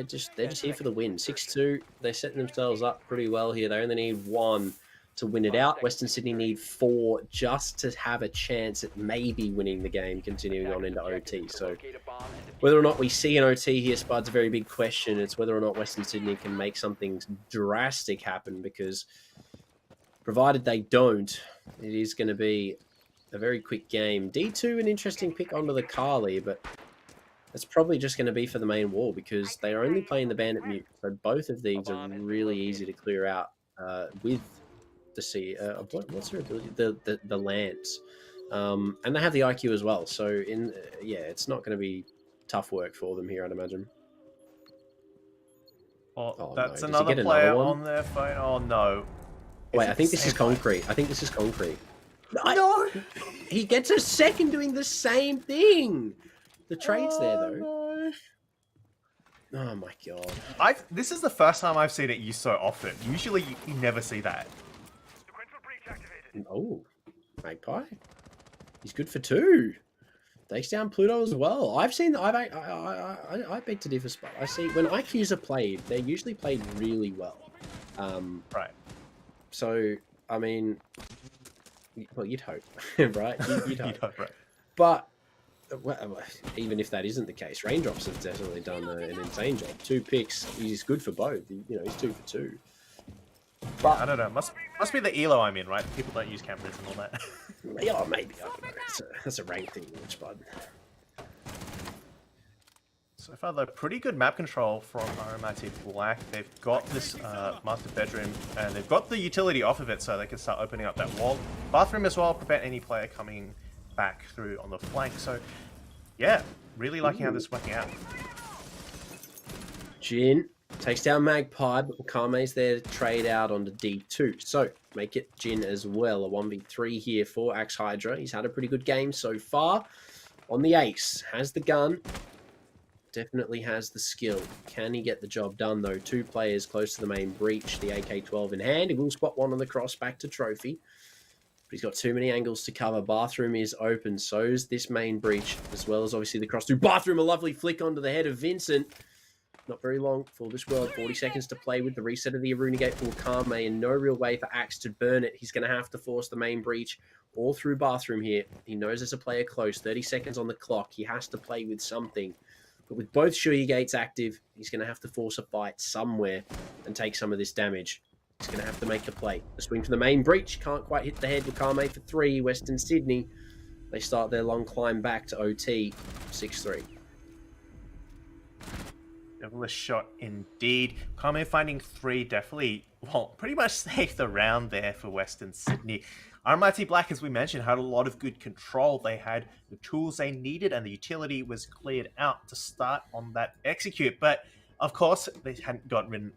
just here for the win. 6-2. They're setting themselves up pretty well here. They only need 1 to win it out. Western Sydney need 4 just to have a chance at maybe winning the game, continuing on into OT. So whether or not we see an OT here, Spud's a very big question. It's whether or not Western Sydney can make something drastic happen, because provided they don't, it is going to be a very quick game. D2, an interesting pick onto the Carly, but it's probably just going to be for the main wall because they are only playing the Bandit Mute. So both of these are really easy to clear out with the C. What's their ability? The Lance. And they have the IQ as well. So it's not going to be tough work for them here, I'd imagine. Oh, that's another player on their phone. Oh no. Wait, I think this is concrete. I think this is concrete. No! He gets a second doing the same thing. The trade's there, though. No. Oh, my God. This is the first time I've seen it used so often. Usually, you never see that. Oh, Magpie. He's good for 2. Takes down Pluto as well. I beg to differ, Spot. I see when IQs are played, they're usually played really well. Right. So, I mean, well, you'd hope, right? You'd hope. You'd hope, right. But even if that isn't the case, Raindrops has definitely done an insane job. 2 picks. He's good for both. He's 2 for 2. But I don't know. Must be the ELO I'm in, right? People don't use cameras and all that. Yeah, maybe. I don't know. That's a rank thing, Spud. So far, though, pretty good map control from RMIT Black. They've got this master bedroom, and they've got the utility off of it, so they can start opening up that wall. Bathroom as well, prevent any player coming back through on the flank. So, yeah, really liking how this is working out. Jin takes down Magpie, but Wakame's there to trade out onto D2. So, make it Jin as well. A 1v3 here for Axe Hydra. He's had a pretty good game so far. On the ace, has the gun. Definitely has the skill. Can he get the job done, though? 2 players close to the main breach, the AK-12 in hand. He will spot 1 on the cross back to Trophy. But he's got too many angles to cover. Bathroom is open. So is this main breach, as well as obviously the cross to Bathroom. A lovely flick onto the head of Vincent. Not very long for this world. 40 seconds to play with the reset of the Aruna Gate for Wakame, and no real way for Axe to burn it. He's going to have to force the main breach all through Bathroom here. He knows there's a player close. 30 seconds on the clock. He has to play with something. But with both Shuyi Gates active, he's going to have to force a fight somewhere and take some of this damage. He's going to have to make the play. The swing from the main breach. Can't quite hit the head. Wakame for 3. Western Sydney. They start their long climb back to OT. 6-3. Devilish shot indeed. Wakame finding 3 definitely, well, pretty much saved the round there for Western Sydney. RMIT Black, as we mentioned, had a lot of good control. They had the tools they needed, and the utility was cleared out to start on that execute. But of course, they hadn't gotten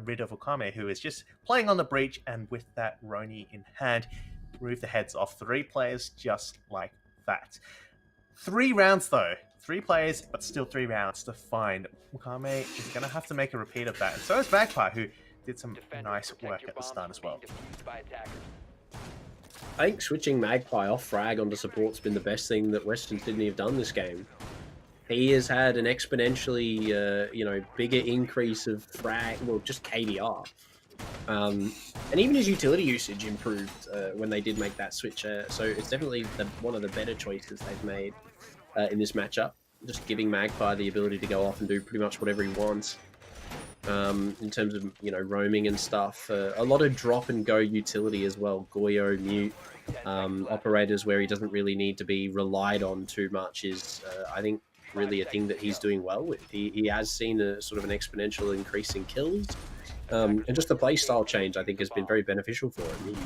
rid of Wakame, who is just playing on the breach, and with that Roni in hand, remove the heads off 3 players just like that. 3 rounds though. 3 players, but still 3 rounds to find. Wakame is going to have to make a repeat of that. And so is Magpie, who did some nice work at the start as well. I think switching Magpie off frag onto support's been the best thing that Western Sydney have done this game. He has had an exponentially, bigger increase of frag, well, just KDR. And even his utility usage improved when they did make that switch. So it's definitely one of the better choices they've made in this matchup. Just giving Magpie the ability to go off and do pretty much whatever he wants. In terms of, roaming and stuff. A lot of drop and go utility as well. Goyo, mute, operators where he doesn't really need to be relied on too much is, I think, really a thing that he's doing well with. He has seen a sort of an exponential increase in kills. And just the play style change, I think, has been very beneficial for him.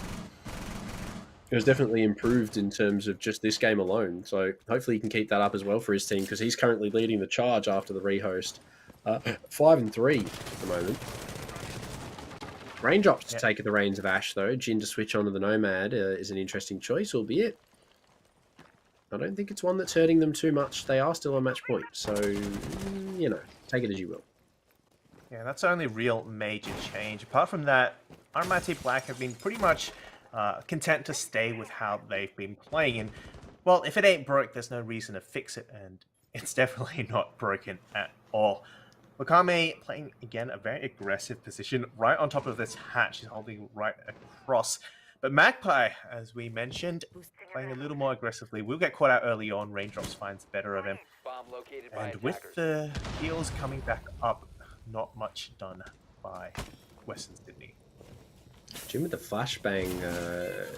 It was definitely improved in terms of just this game alone. So hopefully he can keep that up as well for his team, because he's currently leading the charge after the rehost. 5-3 at the moment. Raindrops to take the reins of Ash, though. Jin to switch onto the Nomad is an interesting choice, albeit I don't think it's one that's hurting them too much. They are still on match point, so, you know, take it as you will. Yeah, that's the only real major change. Apart from that, RMIT Black have been pretty much content to stay with how they've been playing. And, well, if it ain't broke, there's no reason to fix it, and it's definitely not broken at all. Wakame playing, again, a very aggressive position right on top of this hatch. He's holding right across. But Magpie, as we mentioned, playing a little more aggressively. Will get caught out early on. Raindrops finds better of him. And with the heals coming back up, not much done by Western Sydney. Jim with the flashbang,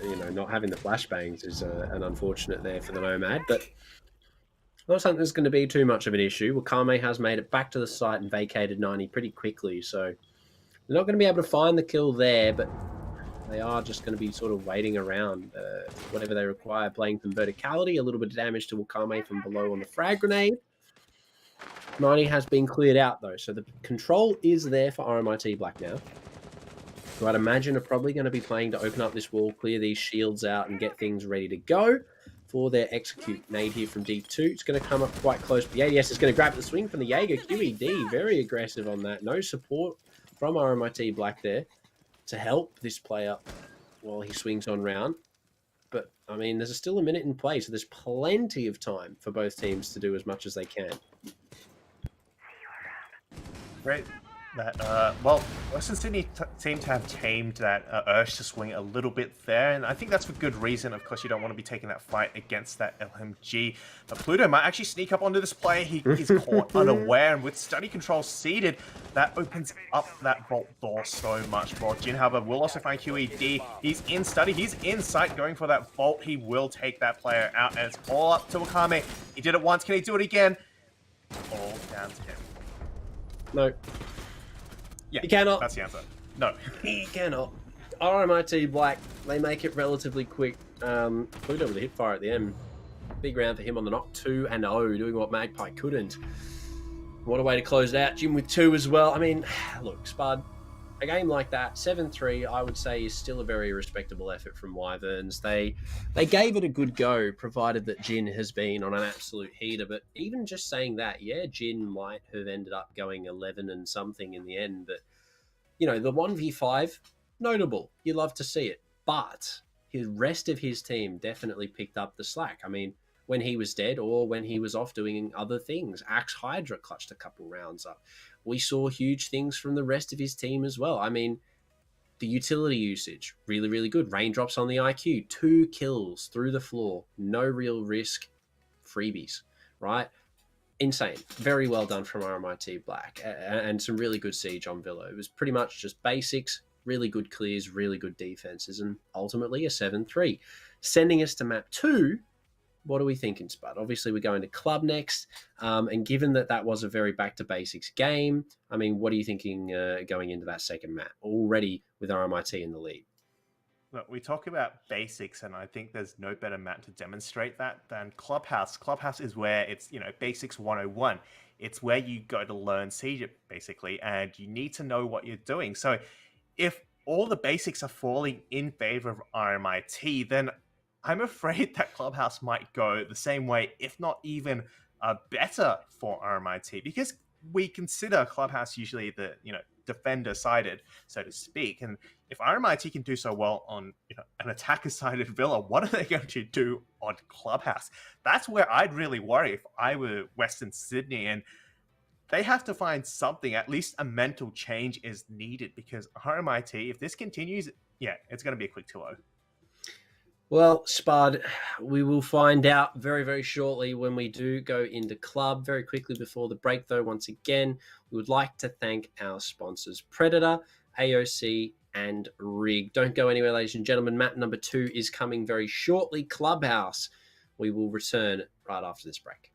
you know, not having the flashbangs is an unfortunate there for the Nomad, but not something that's going to be too much of an issue. Wakame has made it back to the site and vacated 90 pretty quickly, so they're not going to be able to find the kill there, but they are just going to be sort of waiting around, whatever they require, playing some verticality, a little bit of damage to Wakame from below on the frag grenade. 90 has been cleared out, though, so the control is there for RMIT Black now. So I'd imagine are probably going to be playing to open up this wall, clear these shields out, and get things ready to go for their execute. Nade here from Deep 2. It's going to come up quite close. The AES is going to grab the swing from the Jaeger. QED, very aggressive on that. No support from RMIT Black there to help this player while he swings on round. But, I mean, there's still a minute in play, so there's plenty of time for both teams to do as much as they can. Great. That well, Western Sydney seem to have tamed that urge to swing a little bit there, and I think that's for good reason. Of course, you don't want to be taking that fight against that LMG. But Pluto might actually sneak up onto this player. He's caught unaware, and with study control seated, that opens up that vault door so much more. Jin, however, will also find QED. He's in study. He's in sight going for that vault. He will take that player out, and it's all up to Wakame. He did it once. Can he do it again? All down to him. No. Yeah, he cannot. That's the answer. No. He cannot. RMIT Black, they make it relatively quick. Pluto with a hip fire at the end. Big round for him on the knock. 2-0, doing what Magpie couldn't. What a way to close it out. Jim with 2 as well. I mean, look, Spud, a game like that, 7-3, I would say is still a very respectable effort from Wyverns. They gave it a good go, provided that Jin has been on an absolute heater. But even just saying that, yeah, Jin might have ended up going 11 and something in the end. But, you know, the 1v5, notable. You love to see it. But the rest of his team definitely picked up the slack. I mean, when he was dead or when he was off doing other things. Axe Hydra clutched a couple rounds up. We saw huge things from the rest of his team as well. I mean, the utility usage, really, really good. Raindrops on the IQ, 2 kills through the floor, no real risk, freebies, right? Insane. Very well done from RMIT Black, and some really good siege on Villa. It was pretty much just basics, really good clears, really good defenses, and ultimately a 7-3. Sending us to map 2, what are we thinking, Spud? Obviously, we're going to club next. And given that that was a very back-to-basics game, I mean, what are you thinking going into that second map? Already with RMIT in the lead. Look, we talk about basics, and I think there's no better map to demonstrate that than Clubhouse. Clubhouse is where it's, you know, basics 101. It's where you go to learn Siege, basically, and you need to know what you're doing. So if all the basics are falling in favor of RMIT, then I'm afraid that Clubhouse might go the same way, if not even better for RMIT, because we consider Clubhouse usually the, you know, defender-sided, so to speak. And if RMIT can do so well on, you know, an attacker-sided Villa, what are they going to do on Clubhouse? That's where I'd really worry if I were Western Sydney, and they have to find something. At least a mental change is needed, because RMIT, if this continues, yeah, it's going to be a quick 2-0. Well, Spud, we will find out very, very shortly when we do go into club. Very quickly before the break, though, once again, we would like to thank our sponsors, Predator, AOC, and Rig. Don't go anywhere, ladies and gentlemen. Map number 2 is coming very shortly. Clubhouse. We will return right after this break.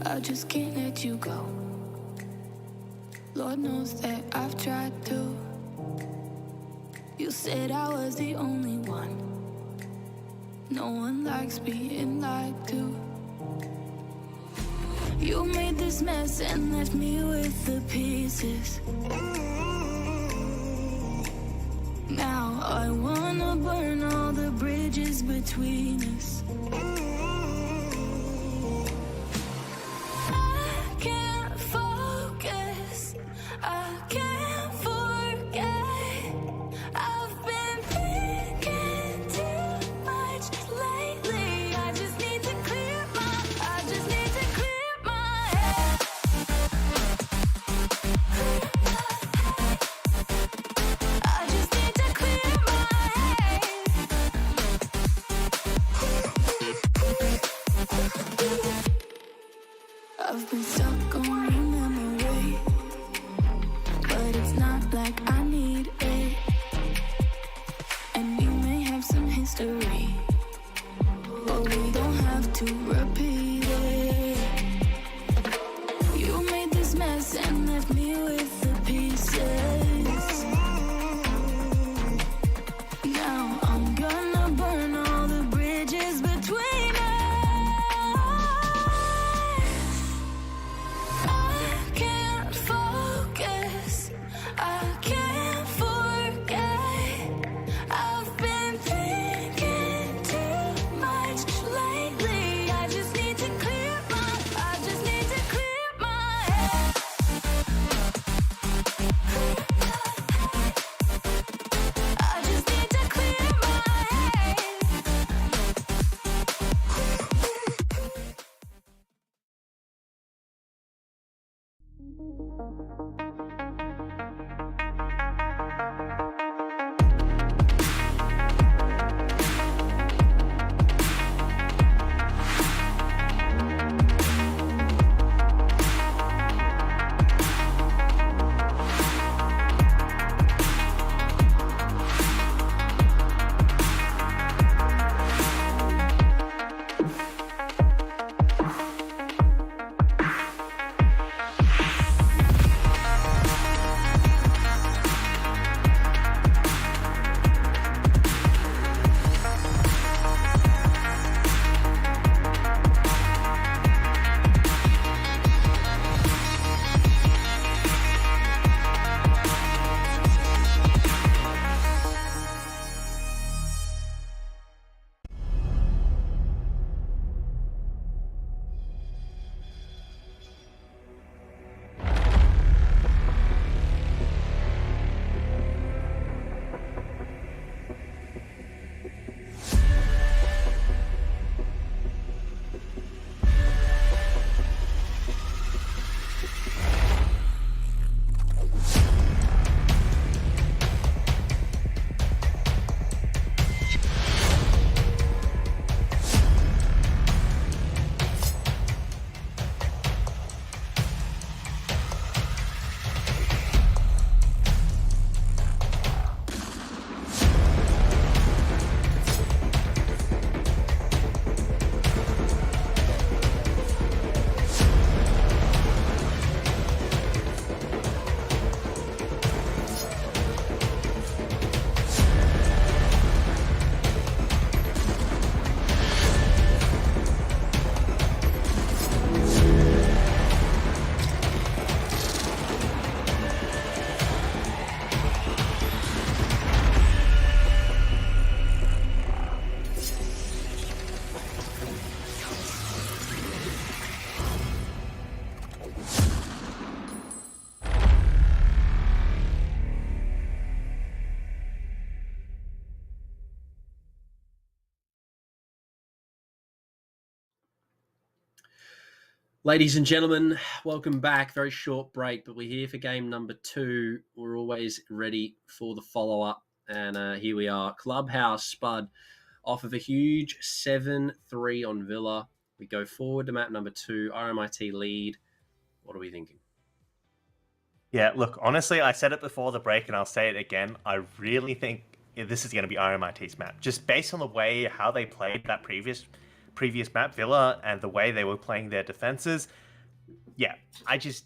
I just can't let you go. Lord knows that I've tried to. You said I was the only one. No one likes being lied to. You made this mess and left me with the pieces. Now I wanna burn all the bridges between us. I can't focus, I can't forget. I've been thinking too much lately. I just need to clear my head. I just need to clear my head. I've been stuck on your memory, but it's not like I need it. And we may have some history, but we don't have to repeat it. You made this mess and left me with the pieces. Now I'm gonna burn all the bridges between us. I can't focus, I can't forget. I've been thinking too much lately. I just need to clear my head. I just need to clear my head. Ladies and gentlemen, welcome back. Very short break, but we're here for game number 2. We're always ready for the follow-up. And here we are. Clubhouse Spud off of a huge 7-3 on Villa. We go forward to map number 2. RMIT lead. What are we thinking? Yeah, look, honestly, I said it before the break and I'll say it again. I really think this is going to be RMIT's map. Just based on the way how they played that previous previous map, Villa, and the way they were playing their defenses, yeah, I just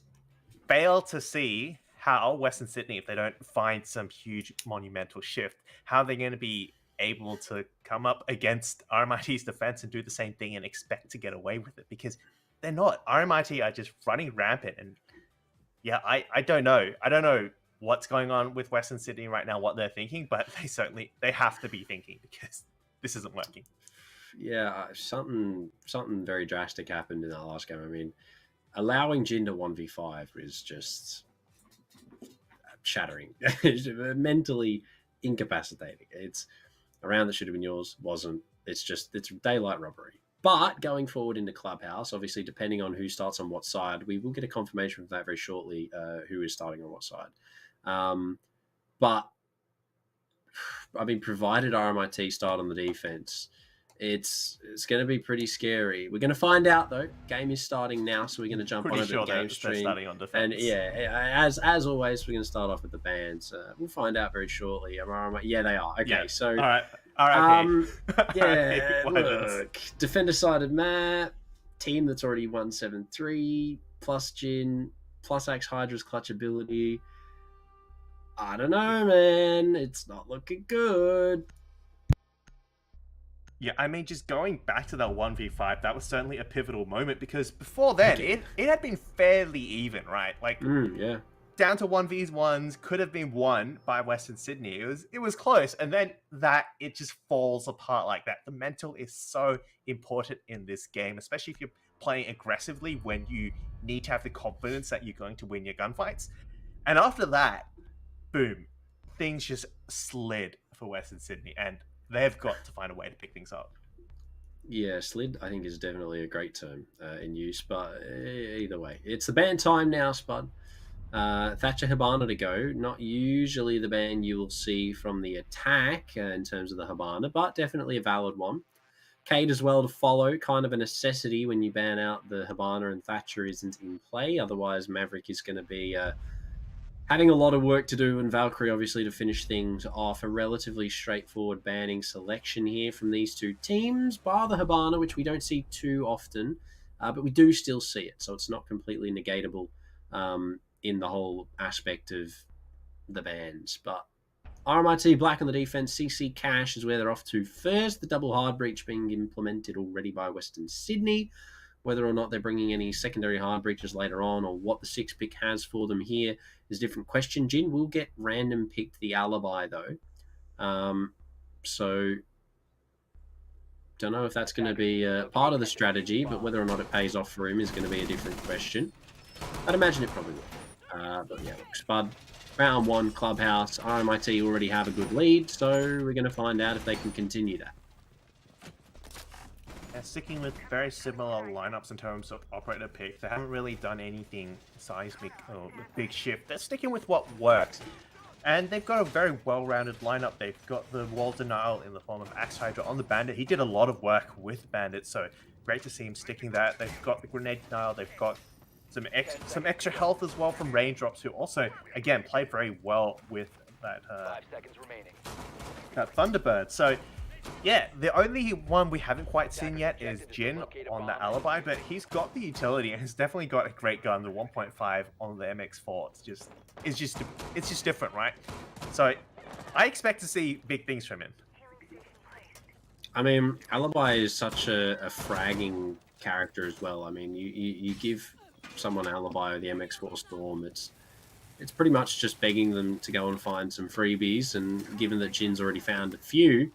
fail to see how Western Sydney, if they don't find some huge monumental shift, how they're going to be able to come up against RMIT's defense and do the same thing and expect to get away with it, because they're not. RMIT are just running rampant, and yeah, I don't know. I don't know what's going on with Western Sydney right now, what they're thinking, but they have to be thinking, because this isn't working. Yeah, something very drastic happened in that last game. I mean, allowing Jin to 1v5 is just shattering. Mentally incapacitating. It's a round that should have been yours, wasn't. It's daylight robbery. But going forward into Clubhouse, obviously, depending on who starts on what side, we will get a confirmation of that very shortly, who is starting on what side. But, I mean, provided RMIT start on the defense, it's going to be pretty scary. We're going to find out, though. Game is starting now, so we're going to jump on the game stream. Starting on defense. And yeah, as always, we're going to start off with the bans. We'll find out very shortly. Yeah, they are. Okay, yeah. So all right. Yeah, look, defender-sided map, team that's already 173, plus Jin, plus Axe Hydra's clutch ability. I don't know, man. It's not looking good. Yeah, I mean, just going back to that 1v5, that was certainly a pivotal moment, because before then, it had been fairly even, right? Like, yeah. Down to 1v1s, could have been won by Western Sydney. It was close, and then it just falls apart like that. The mental is so important in this game, especially if you're playing aggressively when you need to have the confidence that you're going to win your gunfights. And after that, boom, things just slid for Western Sydney, and they've got to find a way to pick things up. Yeah, slid, I think, is definitely a great term in use, but either way. It's the ban time now, Spud. Thatcher Hibana to go. Not usually the ban you will see from the attack in terms of the Hibana, but definitely a valid one. Cade as well to follow, kind of a necessity when you ban out the Hibana and Thatcher isn't in play. Otherwise, Maverick is going to be having a lot of work to do, and Valkyrie obviously to finish things off. A relatively straightforward banning selection here from these two teams, bar the Hibana, which we don't see too often, but we do still see it, so it's not completely negatable in the whole aspect of the bans. But RMIT Black on the defense, CC Cash is where they're off to first. The double hard breach being implemented already by Western Sydney. Whether or not they're bringing any secondary hard breaches later on, or what the 6 pick has for them here, is a different question. Jin will get random picked the alibi, though. So don't know if that's going to be part of the strategy, but whether or not it pays off for him is going to be a different question. I'd imagine it probably will. But yeah, look, Spud, round 1, Clubhouse. RMIT already have a good lead, so we're going to find out if they can continue that. Yeah, sticking with very similar lineups in terms of operator pick. They haven't really done anything seismic or big shift. They're sticking with what works. And they've got a very well-rounded lineup. They've got the wall denial in the form of Axe Hydra on the Bandit. He did a lot of work with Bandit, so great to see him sticking that. They've got the grenade denial. They've got some extra health as well from Raindrops, who also, again, played very well with that, 5 seconds remaining. that Thunderbird. So, yeah, the only one we haven't quite seen yet is Jin on the alibi, but he's got the utility and he's definitely got a great gun, the 1.5 on the MX4. It's just different, right? So, I expect to see big things from him. I mean, Alibi is such a fragging character as well. I mean, you give someone Alibi or the MX4 Storm, it's pretty much just begging them to go and find some freebies, and given that Jin's already found a few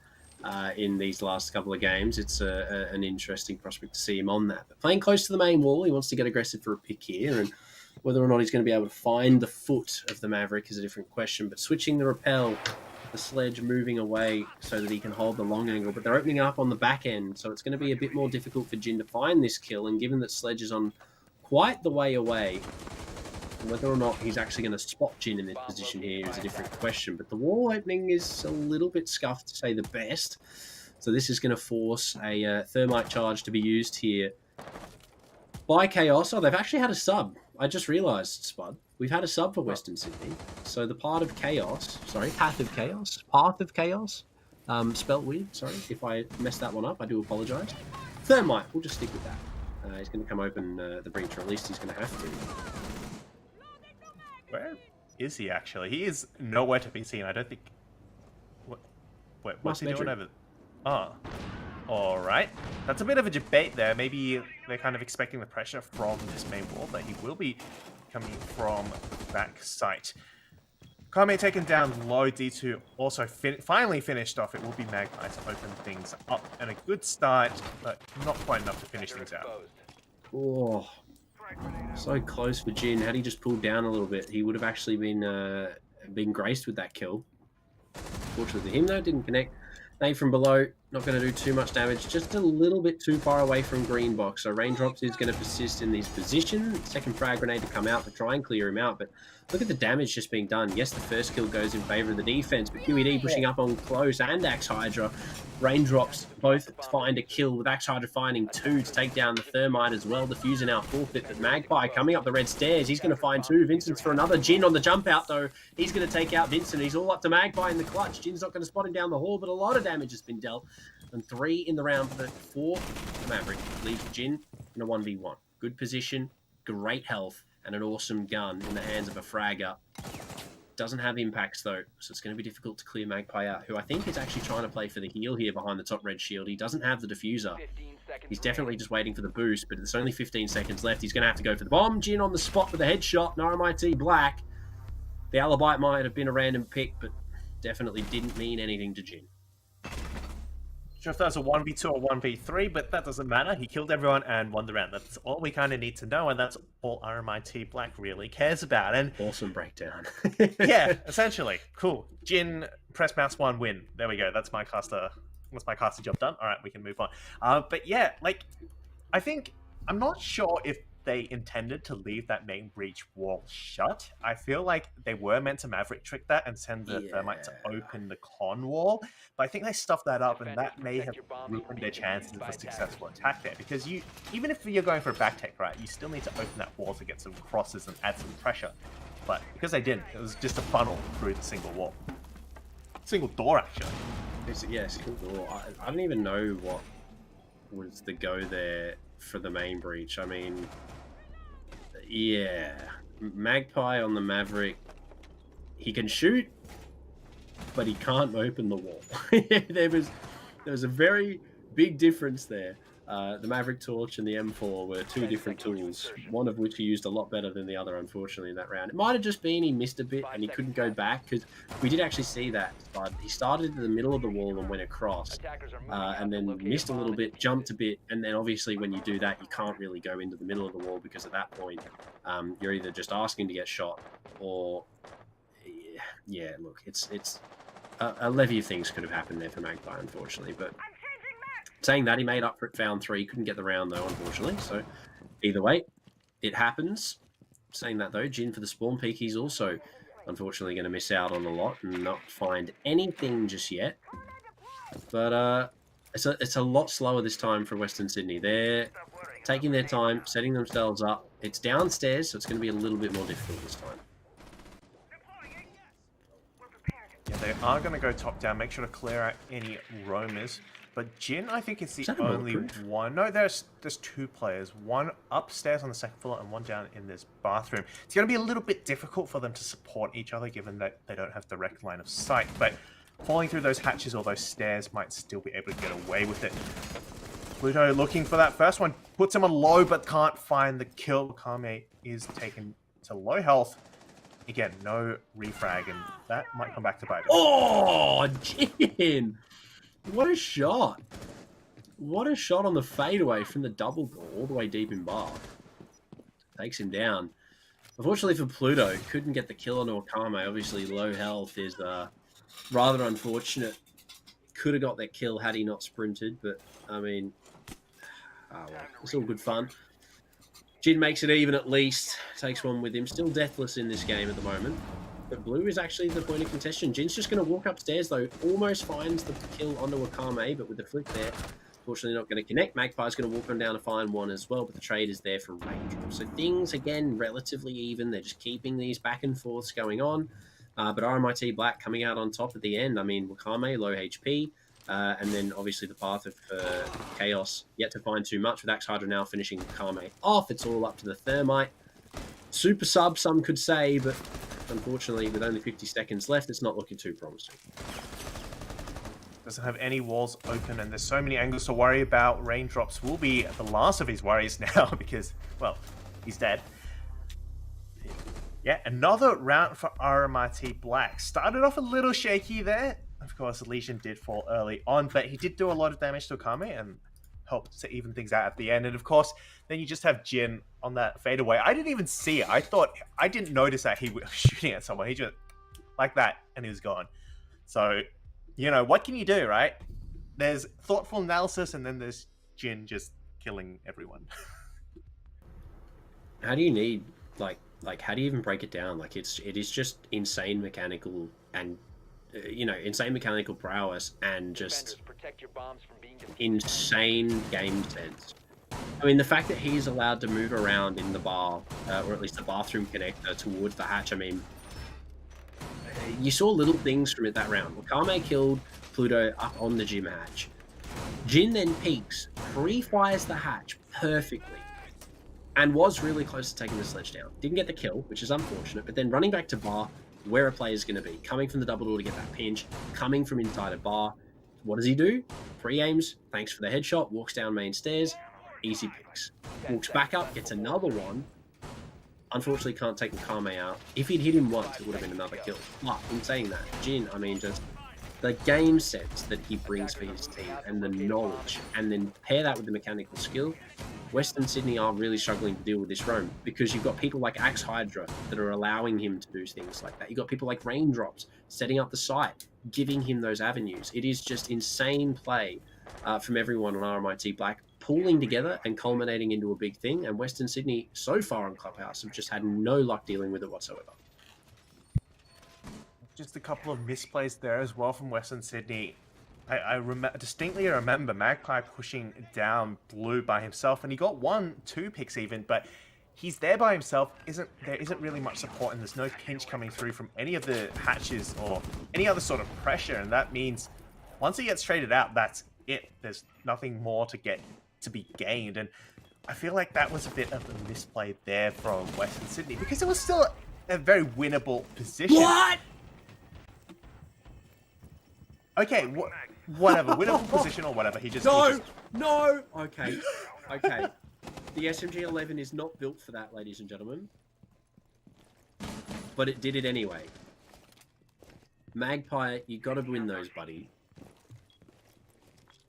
in these last couple of games, it's an interesting prospect to see him on that. But playing close to the main wall, he wants to get aggressive for a pick here, and whether or not he's going to be able to find the foot of the Maverick is a different question. But switching the rappel, the sledge moving away so that he can hold the long angle, but they're opening up on the back end, so it's going to be a bit more difficult for Jin to find this kill, and given that Sledge is on quite the way away, whether or not he's actually going to spot Jin in this position here is a different question. But the wall opening is a little bit scuffed, to say the best. So this is going to force a thermite charge to be used here by Chaos. Oh, they've actually had a sub. I just realised, Spud. We've had a sub for Western Sydney. So the Path of Chaos, spelt weird. Sorry if I messed that one up. I do apologise. Thermite, we'll just stick with that. He's going to come open the breach, or at least he's going to have to. Where is he actually? He is nowhere to be seen. I don't think. What's he doing over? Ah, all right. That's a bit of a debate there. Maybe they're kind of expecting the pressure from this main wall, but he will be coming from the back site. Kame taken down low. D2 also finally finished off. It will be Magpie to open things up, and a good start, but not quite enough to finish things out. Oh, so close for Jin. Had he just pulled down a little bit, he would have actually been graced with that kill. Fortunately for him, though, didn't connect. Nade from below, not going to do too much damage. Just a little bit too far away from green box. So Raindrops is going to persist in this position. Second frag grenade to come out to try and clear him out. But look at the damage just being done. Yes, the first kill goes in favor of the defense, but QED pushing up on close and Axe Hydra. Raindrops both find a kill, with Axe Hydra finding 2 to take down the Thermite as well. Diffuser now forfeit, but Magpie coming up the red stairs. He's going to find 2. Vincent's for another. Jin on the jump out, though. He's going to take out Vincent. He's all up to Magpie in the clutch. Jin's not going to spot him down the hall, but a lot of damage has been dealt. And 3 in the round for the Maverick. Leaves Jin in a 1v1. Good position, great health, and an awesome gun in the hands of a fragger. Doesn't have impacts, though, so it's going to be difficult to clear Magpie out, who I think is actually trying to play for the heal here behind the top red shield. He doesn't have the diffuser. He's definitely just waiting for the boost, but there's only 15 seconds left. He's going to have to go for the bomb. Jin on the spot with a headshot. And RMIT Black. The alibi might have been a random pick, but definitely didn't mean anything to Jin. Sure if that was a 1v2 or 1v3, but that doesn't matter. He killed everyone and won the round. That's all we kind of need to know, and that's all RMIT Black really cares about. And awesome breakdown. Yeah, essentially. Cool. Jin, press mouse 1, win. There we go. That's my caster job done. All right, we can move on. But yeah, like, I think, I'm not sure if they intended to leave that main breach wall shut. I feel like they were meant to Maverick trick that and send the Thermite to open the con wall, but I think they stuffed that up, and that may have ruined their chances of a successful attack there, because even if you're going for a back tech, right, you still need to open that wall to get some crosses and add some pressure, but because they didn't, it was just a funnel through the single wall. Single door, actually. Yeah, single door. I don't even know what was the go there for the main breach. I mean, yeah, Magpie on the Maverick, he can shoot, but he can't open the wall. there was a very big difference there. The Maverick Torch and the M4 were 2 different tools, one of which he used a lot better than the other, unfortunately, in that round. It might have just been he missed a bit and he couldn't go back, because we did actually see that. But he started in the middle of the wall and went across, and then missed a little bit, jumped a bit, and then obviously when you do that, you can't really go into the middle of the wall, because at that point, you're either just asking to get shot, or, yeah, look, it's a levy of things could have happened there for Magpie, unfortunately, but... Saying that, he made up for it, found 3. Couldn't get the round, though, unfortunately. So, either way, it happens. Saying that, though, Jin for the spawn peak, he's also, unfortunately, going to miss out on a lot and not find anything just yet. But it's a lot slower this time for Western Sydney. They're taking their time, setting themselves up. It's downstairs, so it's going to be a little bit more difficult this time. Yeah, they are going to go top down. Make sure to clear out any roamers. But Jin, I think, is the only one. No, there's 2 players. One upstairs on the 2nd floor and one down in this bathroom. It's going to be a little bit difficult for them to support each other, given that they don't have direct line of sight. But falling through those hatches or those stairs might still be able to get away with it. Pluto looking for that first one. Puts him on low, but can't find the kill. Kame is taken to low health. Again, no refrag, and that might come back to bite him. Oh, Jin! What a shot. What a shot on the fadeaway from the double door all the way deep in bar. Takes him down. Unfortunately for Pluto, couldn't get the kill onto Akame. Obviously, low health is rather unfortunate. Could have got that kill had he not sprinted, but, I mean, well, it's all good fun. Jin makes it even at least. Takes one with him. Still deathless in this game at the moment. But blue is actually the point of contention. Jin's just going to walk upstairs, though. Almost finds the kill onto Akame, but with the flick there, fortunately not going to connect. Magpie's going to walk on down to find one as well, but the trade is there for range. So things, again, relatively even. They're just keeping these back and forths going on. But RMIT Black coming out on top at the end. I mean, Wakame, low HP. And then obviously the path of Chaos yet to find too much with Axe Hydra now finishing Kame off. It's all up to the Thermite. Super sub, some could say, but unfortunately with only 50 seconds left, it's not looking too promising. Doesn't have any walls open, and there's so many angles to worry about. Raindrops will be the last of his worries now because, well, he's dead. Yeah, another round for RMIT Black. Started off a little shaky there. Of course, Legion did fall early on, but he did do a lot of damage to Kame and helped to even things out at the end. And of course, then you just have Jin on that fadeaway. I didn't even see it. I didn't notice that he was shooting at someone. He just, like that, and he was gone. So, you know, what can you do, right? There's thoughtful analysis, and then there's Jin just killing everyone. How do you need, like how do you even break it down? Like, it is just insane mechanical and, insane mechanical prowess and just Protect your bombs from being defused. insane game sense. I mean, the fact that he's allowed to move around in the bar, or at least the bathroom connector towards the hatch, I mean, you saw little things from it that round. Wakame killed Pluto up on the gym hatch. Jin then peeks, pre-fires the hatch perfectly, and was really close to taking the sledge down. Didn't get the kill, which is unfortunate, but then running back to bar, where a player's going to be, coming from the double door to get that pinch, coming from inside a bar. What does he do? Pre-aims, thanks for the headshot, walks down main stairs, easy picks. Walks back up, gets another one. Unfortunately, can't take Kame out. If he'd hit him once, it would have been another kill. But in saying that, Jin, I mean, just the game sense that he brings for his team and the knowledge, and then pair that with the mechanical skill, Western Sydney are really struggling to deal with this roam because you've got people like Axe Hydra that are allowing him to do things like that. You've got people like Raindrops setting up the site, giving him those avenues. It is just insane play from everyone on RMIT Black, pooling together and culminating into a big thing. And Western Sydney, so far in Clubhouse, have just had no luck dealing with it whatsoever. Just a couple of misplays there as well from Western Sydney. I distinctly remember Magpie pushing down Blue by himself, and he got 1-2 picks even, but he's there by himself. There isn't really much support, and there's no pinch coming through from any of the hatches or any other sort of pressure, and that means once he gets traded out, that's it. There's nothing more to be gained, and I feel like that was a bit of a misplay there from Western Sydney because it was still a very winnable position. What? Okay, whatever, winnable position or whatever. He just No. Okay. The SMG-11 is not built for that, ladies and gentlemen. But it did it anyway. Magpie, you got to win those, buddy.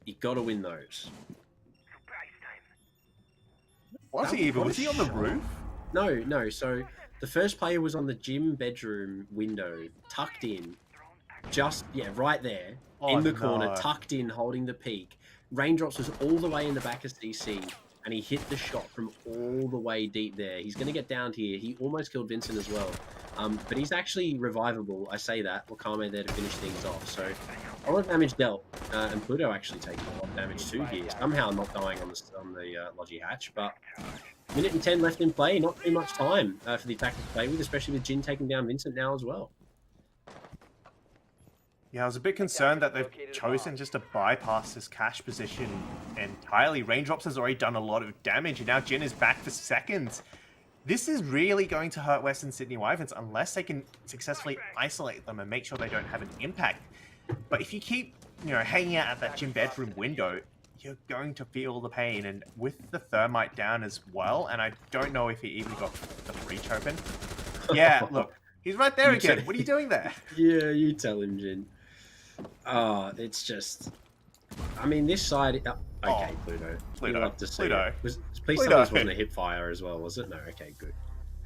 You got to win those. Was he on the roof? No. So the first player was on the gym bedroom window, tucked in. Just, right there, in the corner, tucked in, holding the peak. Raindrops was all the way in the back of CC, and he hit the shot from all the way deep there. He's going to get down here. He almost killed Vincent as well. But he's actually revivable. I say that. Wakame there to finish things off. So, a lot of damage dealt. And Pluto actually taking a lot of damage too here. Somehow not dying on the Logi hatch. But minute and 10 left in play. Not too much time for the attack to play with, especially with Jin taking down Vincent now as well. Yeah, I was a bit concerned that they've chosen just to bypass this cash position entirely. Raindrops has already done a lot of damage, and now Jin is back for seconds. This is really going to hurt Western Sydney Wyverns unless they can successfully isolate them and make sure they don't have an impact. But if you keep, hanging out at that gym bedroom window, you're going to feel the pain. And with the thermite down as well, and I don't know if he even got the breach open. Yeah, look, he's right there again. What are you doing there? Yeah, you tell him, Jin. Oh, it's just... I mean, this side... okay, Pluto. Pluto. Love to see Pluto. it. Please tell me this wasn't a hip fire as well, was it? No, okay, good.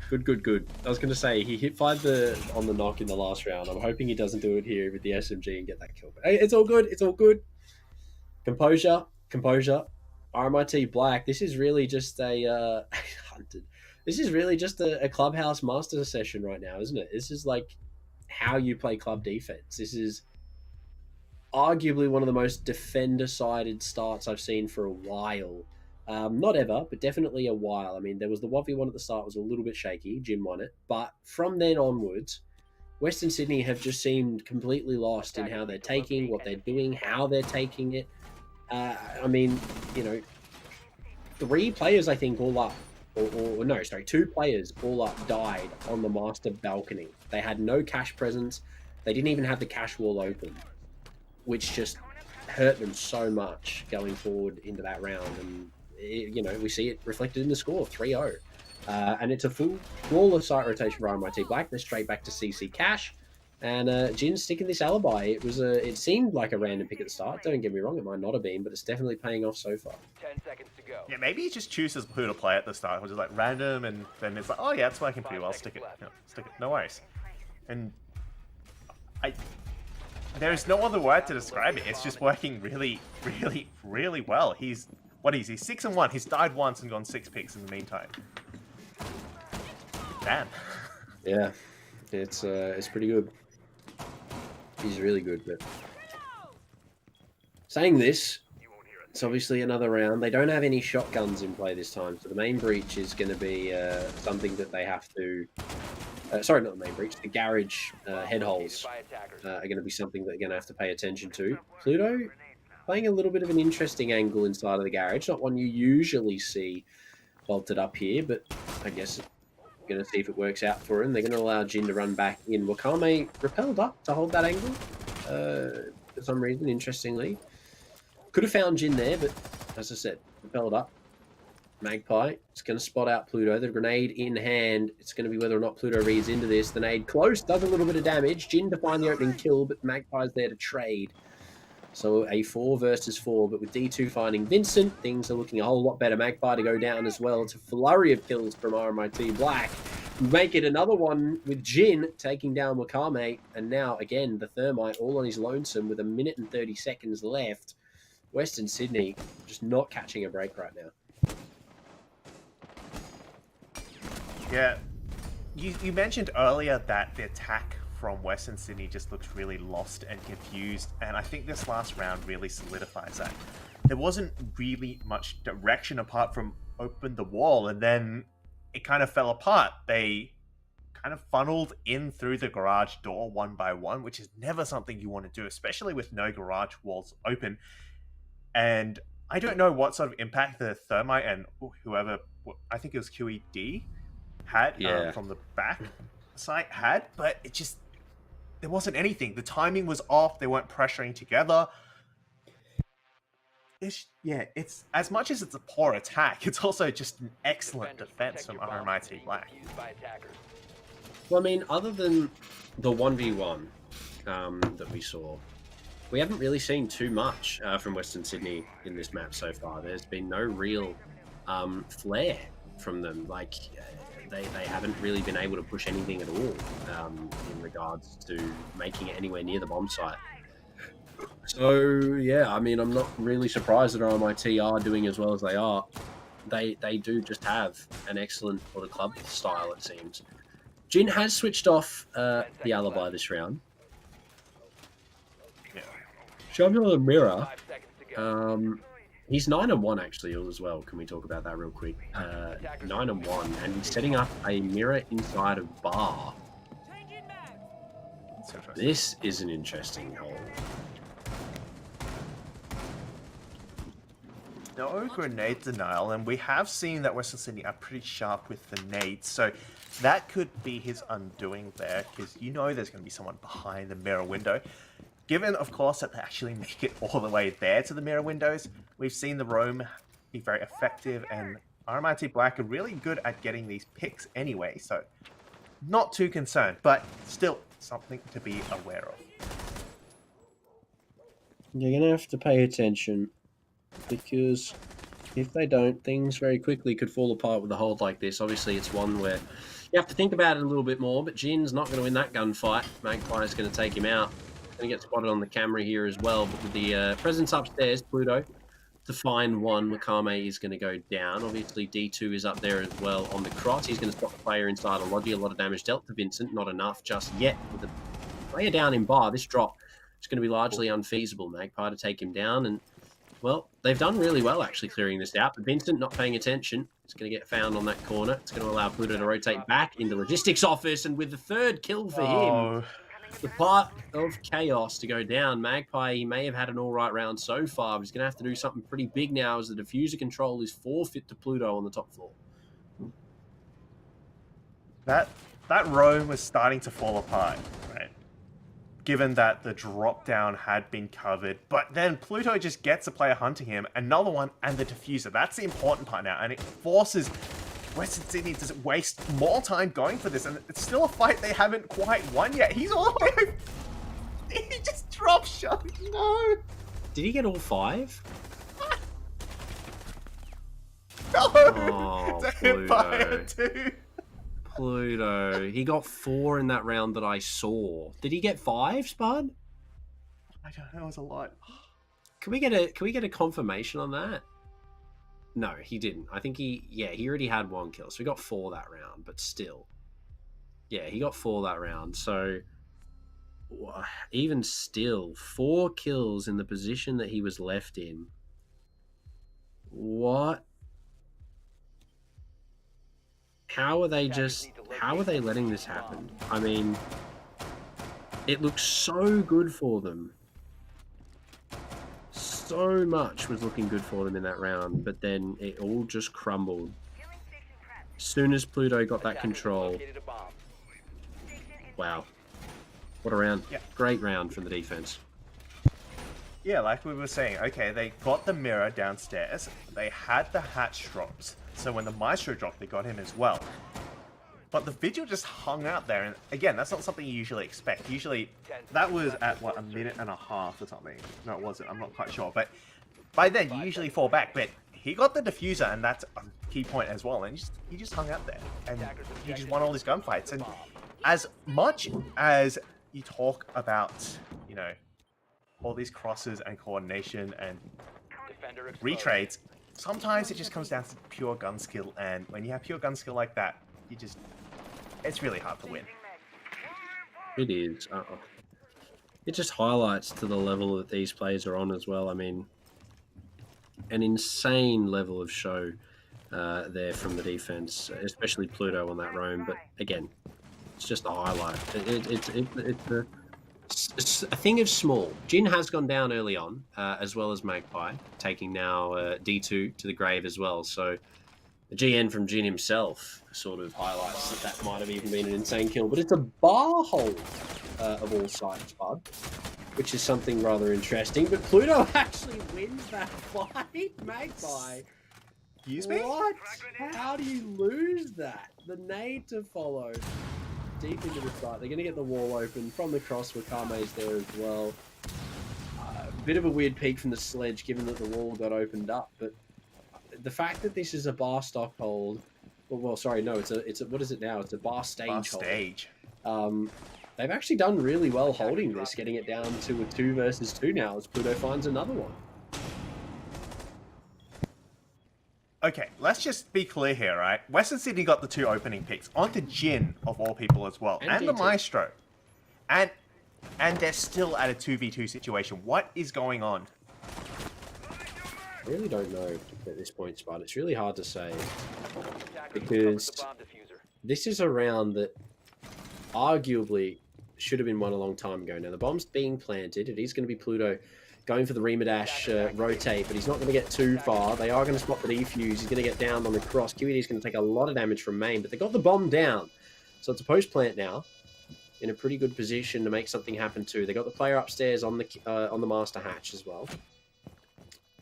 Good. I was going to say, he hip fired on the knock in the last round. I'm hoping he doesn't do it here with the SMG and get that kill. But hey, it's all good. Composure. RMIT Black. This is really just a... hunted. This is really just a clubhouse master session right now, isn't it? This is like how you play club defense. This is arguably one of the most defender-sided starts I've seen for a while. Not ever, but definitely a while. I mean, there was the 1v1 at the start was a little bit shaky. Jim won it. But from then onwards, Western Sydney have just seemed completely lost in how they're taking, what they're doing, how they're taking it. I mean, you know, 3 players, I think, all up, or no, sorry, 2 players all up died on the master balcony. They had no cash presence. They didn't even have the cash wall open, which just hurt them so much going forward into that round. And, you know, we see it reflected in the score, 3-0. And it's a full flawless site rotation for RMIT Black. They're straight back to CC Cash. And Jin's sticking this alibi. It seemed like a random pick at the start. Don't get me wrong, it might not have been, but it's definitely paying off so far. 10 seconds to go. Yeah, maybe he just chooses who to play at the start, which is like random, and then it's like, oh yeah, it's working pretty well. Stick it, no worries. And there's no other word to describe it. It's just working really, really, really well. He's 6-1. He's died once and gone 6 picks in the meantime. Damn. Yeah, it's pretty good. He's really good, but saying this, it's obviously another round. They don't have any shotguns in play this time, so the main breach is going to be something that they have to... sorry, not the main breach. The garage head holes are going to be something that they're going to have to pay attention to. Pluto playing a little bit of an interesting angle inside of the garage. Not one you usually see bolted up here, but I guess going to see if it works out for him. They're going to allow Jin to run back in. Wakame repelled up to hold that angle for some reason, interestingly. Could have found Jin there, but as I said, repelled up. Magpie is going to spot out Pluto. The grenade in hand. It's going to be whether or not Pluto reads into this. The nade close, does a little bit of damage. Jin to find the opening kill, but Magpie's there to trade. So a 4 versus 4, but with D2 finding Vincent, things are looking a whole lot better. Magpie to go down as well. It's a flurry of kills from RMIT Black. Make it another one with Jin taking down Wakame. And now, again, the Thermite all on his lonesome with 1 minute and 30 seconds left. Western Sydney just not catching a break right now. Yeah. You mentioned earlier that the attack from Western Sydney just looks really lost and confused, and I think this last round really solidifies that. There wasn't really much direction apart from open the wall, and then it kind of fell apart. They kind of funneled in through the garage door one by one, which is never something you want to do, especially with no garage walls open. And I don't know what sort of impact the Thermite and whoever, I think it was QED, had from the back side had, but it just, there wasn't anything. The timing was off. They weren't pressuring together. It's as much as it's a poor attack, it's also just an excellent defense from RMIT Black. Well, I mean, other than the 1v1 that we saw, we haven't really seen too much from Western Sydney in this map so far. There's been no real flair from them. Like, they haven't really been able to push anything at all in regards to making it anywhere near the bomb site. So, yeah, I mean, I'm not really surprised that RMIT are doing as well as they are. They do just have an excellent sort of club style, it seems. Jin has switched off the alibi this round. Yeah. Showing you the mirror. He's 9-1 actually as well. Can we talk about that real quick? 9-1, and he's setting up a mirror inside of bar. This is an interesting hole. No grenade denial, and we have seen that Western Sydney are pretty sharp with the nades, so that could be his undoing there, because you know there's going to be someone behind the mirror window. Given, of course, that they actually make it all the way there to the mirror windows, we've seen the roam be very effective, and RMIT Black are really good at getting these picks anyway, so not too concerned, but still something to be aware of. You're going to have to pay attention, because if they don't, things very quickly could fall apart with a hold like this. Obviously, it's one where you have to think about it a little bit more, but Jin's not going to win that gunfight. Magpie is going to take him out. Going to get spotted on the camera here as well, but with the presence upstairs, Pluto to find one. Wakame is going to go down. Obviously, D2 is up there as well on the cross. He's going to spot the player inside of Logi. A lot of damage dealt to Vincent. Not enough just yet. With the player down in bar, this drop is going to be largely unfeasible. Magpie to take him down, and Well, they've done really well actually clearing this out, but Vincent not paying attention. It's going to get found on that corner. It's going to allow Pluto to rotate back in the logistics office, and with the third kill for him, the part of chaos to go down. Magpie, he may have had an all right round so far, but he's going to have to do something pretty big now as the diffuser control is forfeit to Pluto on the top floor. That row was starting to fall apart, right? Given that the drop down had been covered, but then Pluto just gets a player hunting him, another one, and the diffuser. That's the important part now, and it forces Western Sydney to waste more time going for this, and it's still a fight they haven't quite won yet. He's all the way. He just drop shot. No. Did he get all 5? No. Oh, It's a hit by a 2. Pluto. He got 4 in that round that I saw. Did he get 5, Spud? I don't know. It was a lot. Can we get a confirmation on that? No, he didn't. I think he already had 1 kill, so he got 4 that round. But still, yeah, he got 4 that round. So even still, 4 kills in the position that he was left in. What? How are they letting this happen? I mean, it looks so good for them. So much was looking good for them in that round, but then it all just crumbled. As soon as Pluto got that control. Wow. What a round. Yeah. Great round from the defense. Yeah, like we were saying, okay, they got the mirror downstairs. They had the hatch drops. So when the Maestro dropped, they got him as well. But the Vigil just hung out there. And again, that's not something you usually expect. Usually, that was at, what, 1.5 minutes or something. No, it wasn't. I'm not quite sure. But by then, you usually fall back. But he got the diffuser, and that's a key point as well. And he just hung out there. And he just won all these gunfights. And as much as you talk about, you know, all these crosses and coordination and retrades, sometimes it just comes down to pure gun skill, and when you have pure gun skill like that, it's really hard to win. It is. It just highlights to the level that these players are on as well. I mean, an insane level of show there from the defense, especially Pluto on that roam. But again, it's just a highlight. It's a thing of small. Jin has gone down early on, as well as Magpie, taking now D2 to the grave as well. So the GN from Jin himself sort of highlights that might have even been an insane kill. But it's a bar hold of all sides, Bud, which is something rather interesting. But Pluto actually wins that fight. Magpie. Excuse me? What? How do you lose that? The nade to follow. Deep into the site. They're going to get the wall open from the cross where Kame's there as well. Bit of a weird peek from the sledge given that the wall got opened up, but the fact that this is a bar stock hold, well, sorry, no, it's a what is it now? It's a bar stage hold. They've actually done really well holding this, getting it down to a 2 versus 2 now as Pluto finds another one. Okay, let's just be clear here, right? Western Sydney got the 2 opening picks onto Jin, of all people, as well, and the Maestro. And they're still at a 2v2 situation. What is going on? I really don't know at this point, Spud. It's really hard to say, because this is a round that arguably should have been won a long time ago. Now, the bomb's being planted. It is going to be Pluto going for the Remadash rotate, but he's not going to get too far. They are going to spot the defuse. He's going to get down on the cross. QED is going to take a lot of damage from main, but they got the bomb down. So it's a post-plant now, in a pretty good position to make something happen too. They got the player upstairs on the master hatch as well.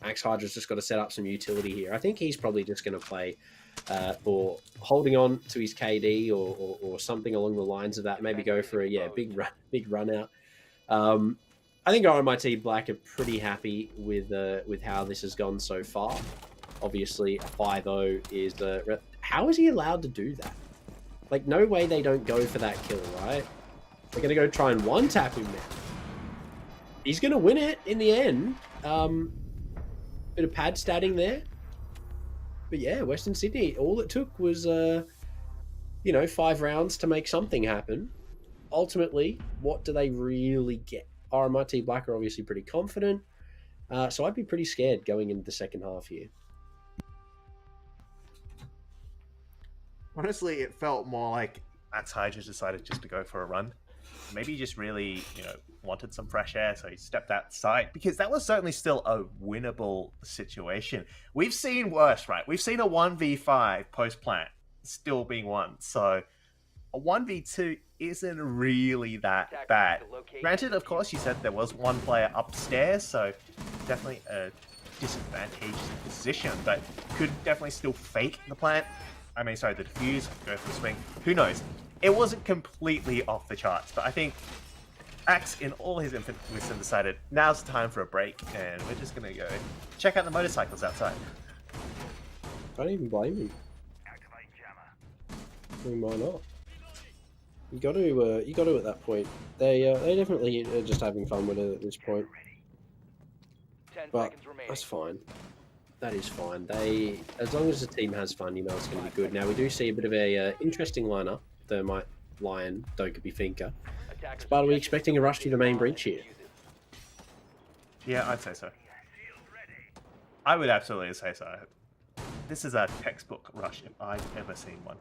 Max Hydra's just got to set up some utility here. I think he's probably just going to play for holding on to his KD or something along the lines of that. Maybe go for a big run out. I think RMIT Black are pretty happy with how this has gone so far. Obviously, a 5-0 is how is he allowed to do that? Like, no way they don't go for that kill, right? They're going to go try and one-tap him now. He's going to win it in the end. Bit of pad statting there. But yeah, Western Sydney, all it took was, 5 rounds to make something happen. Ultimately, what do they really get? RMIT Black are obviously pretty confident. So I'd be pretty scared going into the second half here. Honestly, it felt more like Max Hydra decided just to go for a run. Maybe he just really, wanted some fresh air, so he stepped outside, because that was certainly still a winnable situation. We've seen worse, right? We've seen a 1v5 post-plant still being won, so a 1v2 isn't really that bad. Granted, of course, you said there was one player upstairs, so definitely a disadvantaged position, but could definitely still fake the plant. I mean, sorry, the defuse, go for the swing. Who knows? It wasn't completely off the charts, but I think Axe, in all his infinite wisdom, decided now's the time for a break, and we're just gonna go check out the motorcycles outside. Can't even blame him. I mean, why not? You got to at that point. They definitely are just having fun with it at this point. 10 But seconds remaining. that's fine. That is fine. As long as the team has fun, you know it's going to be good. Now we do see a bit of a interesting lineup. Thermite, Lion, Dokubi, Finka. But are we expecting a rush to the main breach here? Yeah, I'd say so. I would absolutely say so. This is a textbook rush if I've ever seen one.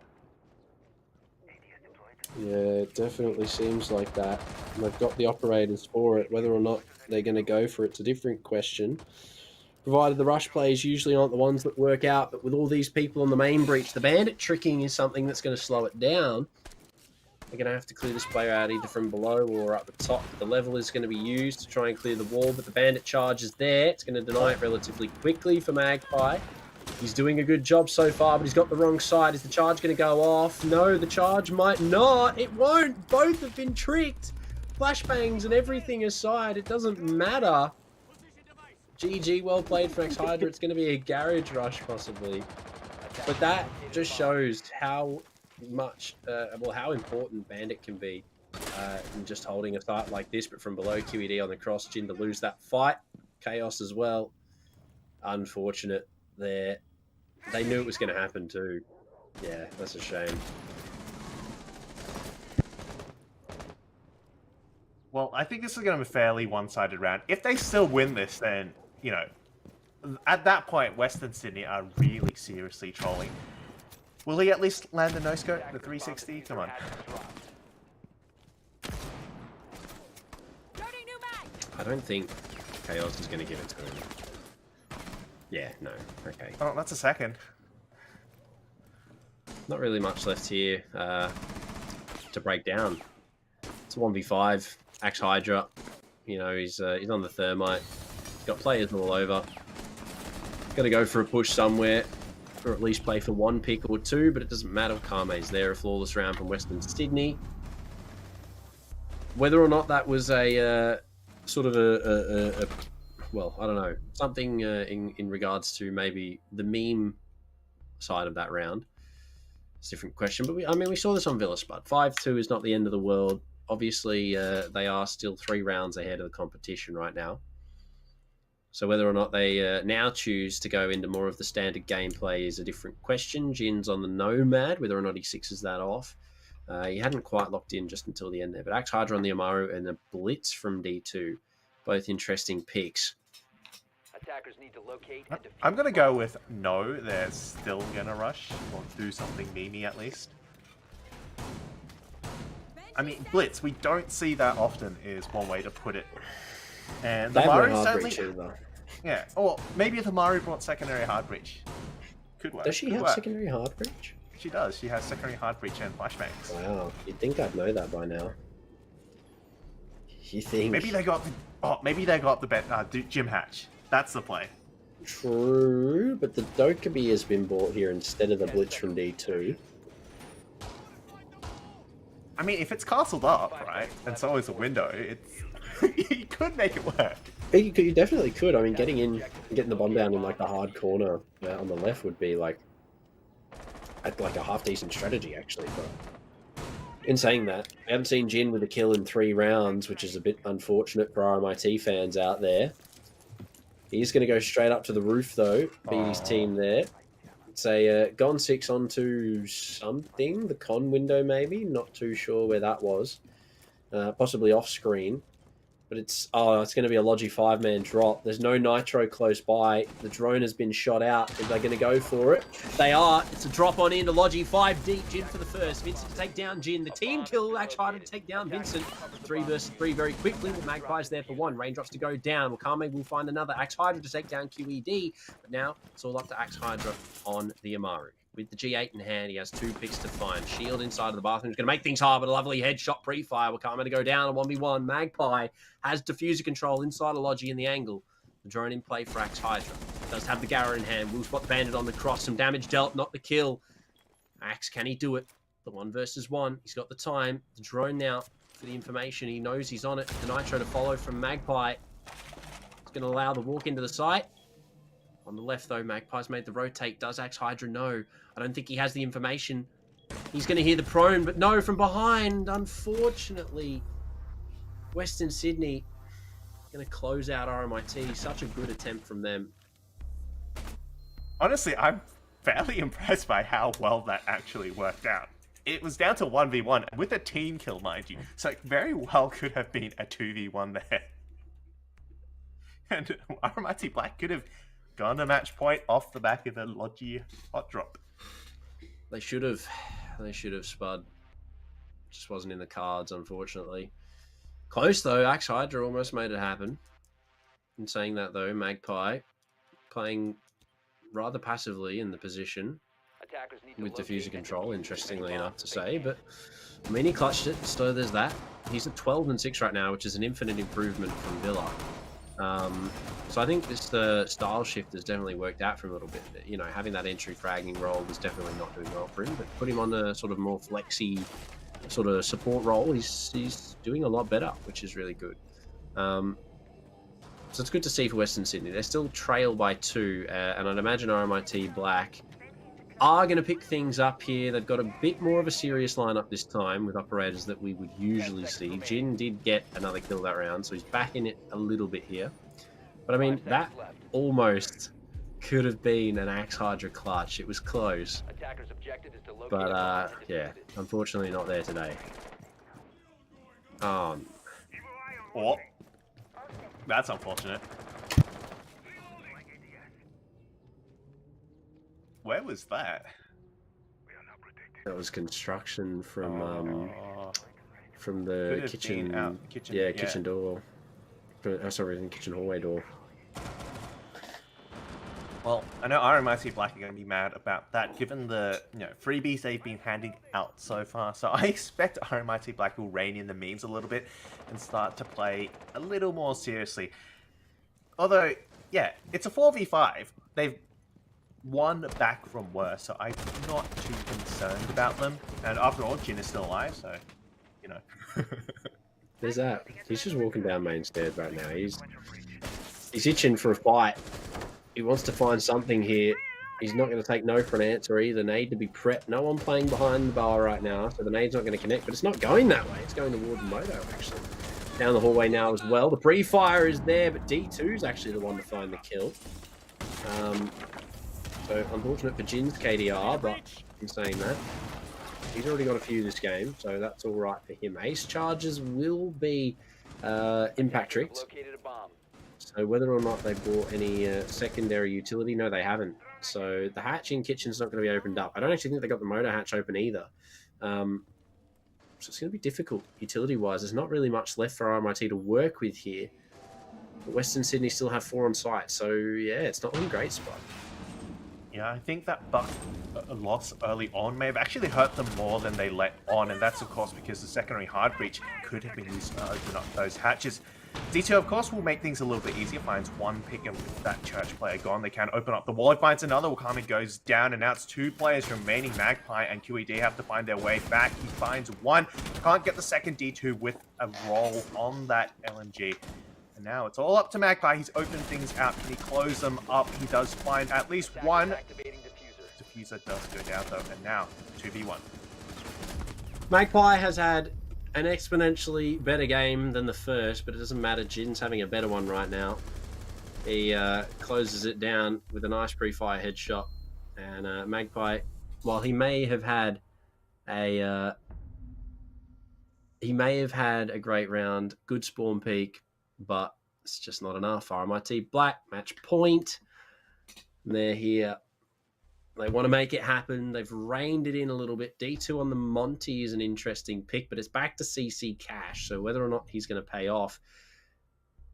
Yeah, it definitely seems like that. And they've got the operators for it. Whether or not they're going to go for it's a different question. Provided the rush plays usually aren't the ones that work out, but with all these people on the main breach, the bandit tricking is something that's going to slow it down. They're going to have to clear this player out either from below or up the top. The level is going to be used to try and clear the wall, but the bandit charge is there. It's going to deny it relatively quickly for Magpie. He's doing a good job so far, but he's got the wrong side. Is the charge going to go off? No, the charge might not. It won't. Both have been tricked. Flashbangs and everything aside, it doesn't matter. GG, well played for Max Hydra. It's going to be a garage rush possibly. But that just shows how much, how important Bandit can be in just holding a site like this. But from below, QED on the cross, Jin to lose that fight. Chaos as well. Unfortunate there. They knew it was going to happen too. Yeah, that's a shame. Well, I think this is going to be a fairly one-sided round. If they still win this, then, at that point, Western Sydney are really seriously trolling. Will he at least land the no-scope, the 360? Come on. I don't think Chaos is going to give it to him. Yeah, no. Okay. Oh, that's a second. Not really much left here to break down. It's a 1v5. Axe Hydra. He's on the thermite. Got players all over. Gonna go for a push somewhere, or at least play for one pick or two, but it doesn't matter. Kame's there. A flawless round from Western Sydney. Whether or not that was a sort of a well, I don't know, something in regards to maybe the meme side of that round. It's a different question, but we saw this on Villa Spud. 5-2 is not the end of the world. Obviously, they are still 3 rounds ahead of the competition right now. So whether or not they now choose to go into more of the standard gameplay is a different question. Jin's on the Nomad, whether or not he sixes that off. He hadn't quite locked in just until the end there. But Axe Hydra on the Amaru and the Blitz from D2. Both interesting picks. Attackers need to locate and defuse. I'm going to go with no, they're still going to rush, or do something memey at least. I mean, Blitz, we don't see that often, is one way to put it. And the Maru certainly... Yeah, or maybe if the Maru brought secondary hard breach. Could work. Does she have secondary hard breach? She does. She has secondary hard breach and flashbangs. Wow, you'd think I'd know that by now. You think? Maybe they got the... Oh, maybe they got the Gym Hatch. That's the play. True, but the Dokubi has been bought here instead of the Blitz from D2. I mean, if it's castled up, right, and so is a window, it's you could make it work. You definitely could. I mean, getting the bomb down in like the hard corner on the left would be like a half decent strategy actually. But in saying that, we haven't seen Jin with a kill in 3 rounds, which is a bit unfortunate for RMIT fans out there. He's going to go straight up to the roof though, beat his team there. It's a gone 6 onto something, the con window maybe, not too sure where that was. Possibly off screen. But it's going to be a Logi 5-man drop. There's no Nitro close by. The drone has been shot out. Are they going to go for it? They are. It's a drop on into Logi 5 deep. Jin for the first. Vincent to take down Jin. The team kill Axe Hydra to take down Vincent. 3 versus 3 very quickly. The Magpie's there for 1. Raindrops to go down. Wakame will find another Axe Hydra to take down QED. But now it's all up to Axe Hydra on the Amaru. With the G8 in hand, he has 2 picks to find. Shield inside of the bathroom is going to make things hard, but a lovely headshot pre-fire. Wakame to go down, a 1v1. Magpie has diffuser control inside of Logi in the angle. The drone in play for Axe Hydra. Does have the Gara in hand. Will spot the Bandit on the cross. Some damage dealt, not the kill. Axe, can he do it? The 1 versus 1. He's got the time. The drone now for the information. He knows he's on it. The Nitro to follow from Magpie. He's going to allow the walk into the site. On the left, though, Magpie's made the rotate. Does Axe Hydra know? I don't think he has the information. He's going to hear the prone, but no, from behind. Unfortunately, Western Sydney going to close out RMIT. Such a good attempt from them. Honestly, I'm fairly impressed by how well that actually worked out. It was down to 1v1 with a team kill, mind you. So it very well could have been a 2v1 there. And RMIT Black could have gone to match point off the back of a Logi hot drop. They should have. They should have, Spud. Just wasn't in the cards, unfortunately. Close, though. Axe Hydra almost made it happen. In saying that, though, Magpie playing rather passively in the position with diffuser control, interestingly enough to say. But, I mean, he clutched it, so there's that. He's at 12-6 right now, which is an infinite improvement from Villa. So I think this style shift has definitely worked out for him a little bit. You know, having that entry fragging role was definitely not doing well for him, but put him on the sort of more flexy sort of support role, he's doing a lot better, which is really good. So it's good to see for Western Sydney. They're still trailed by 2, and I'd imagine RMIT Black are going to pick things up here. They've got a bit more of a serious lineup this time with operators that we would usually see. Jin did get another kill that round, so he's back in it a little bit here. But I mean, that almost could have been an Axe Hydra clutch. It was close. But yeah, unfortunately not there today. Oh, that's unfortunate. Where was that? That was construction from the kitchen. Yeah, kitchen door. Sorry, kitchen hallway door. Well, I know RMIT Black are going to be mad about that, given the freebies they've been handing out so far. So I expect RMIT Black will rein in the memes a little bit and start to play a little more seriously. Although, yeah, it's a 4v5. They've won back from worse, so I'm not too concerned about them. And after all, Jin is still alive, so, you know. There's that. He's just walking down main stairs right now. He's itching for a fight. He wants to find something here. He's not going to take no for an answer either. Need to be prepped. No one playing behind the bar right now, so the nade's not going to connect. But it's not going that way. It's going toward Moto, actually. Down the hallway now as well. The pre-fire is there, but D2's actually the one to find the kill. So unfortunate for Jin's KDR, but I'm saying that. He's already got a few this game, so that's all right for him. Ace charges will be impact tricks. So whether or not they bought any secondary utility, no, they haven't. So the hatch in kitchen's not going to be opened up. I don't actually think they got the motor hatch open either. So it's going to be difficult utility-wise. There's not really much left for RMIT to work with here. But Western Sydney still have 4 on site, so yeah, it's not looking great, Spot. Yeah, I think that buck loss early on may have actually hurt them more than they let on, and that's of course because the secondary hard breach could have been used to open up those hatches. D2 of course will make things a little bit easier, finds one pick, and with that church player gone, they can open up the wall. It finds another, Wakame goes down, and now it's 2 players remaining. Magpie and QED have to find their way back. He finds one, can't get the second D2 with a roll on that LMG. And now it's all up to Magpie. He's opened things out. Can he close them up? He does find at least one. Diffuser does go down though, and now 2v1. Magpie has had an exponentially better game than the first, but it doesn't matter. Jin's having a better one right now. He closes it down with a nice pre-fire headshot. And Magpie, while he may have had a great round, good spawn peak, but it's just not enough. RMIT Black, match point. They're here. They want to make it happen. They've reined it in a little bit. D2 on the Monty is an interesting pick, but it's back to CC Cash. So whether or not he's going to pay off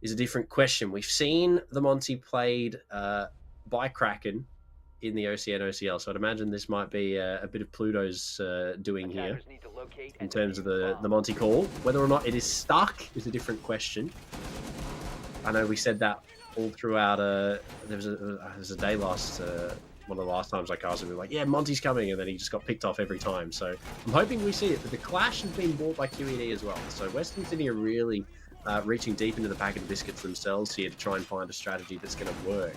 is a different question. We've seen the Monty played by Kraken in the OC and OCL, so I'd imagine this might be a bit of Pluto's doing here in terms of the Monty call. Whether or not it is stuck is a different question. I know we said that all throughout. There was a day last. One of the last times I cast it, we were like, yeah, Monty's coming, and then he just got picked off every time. So I'm hoping we see it, but the Clash has been bought by QED as well. So Western Sydney are really reaching deep into the packet of biscuits themselves here to try and find a strategy that's going to work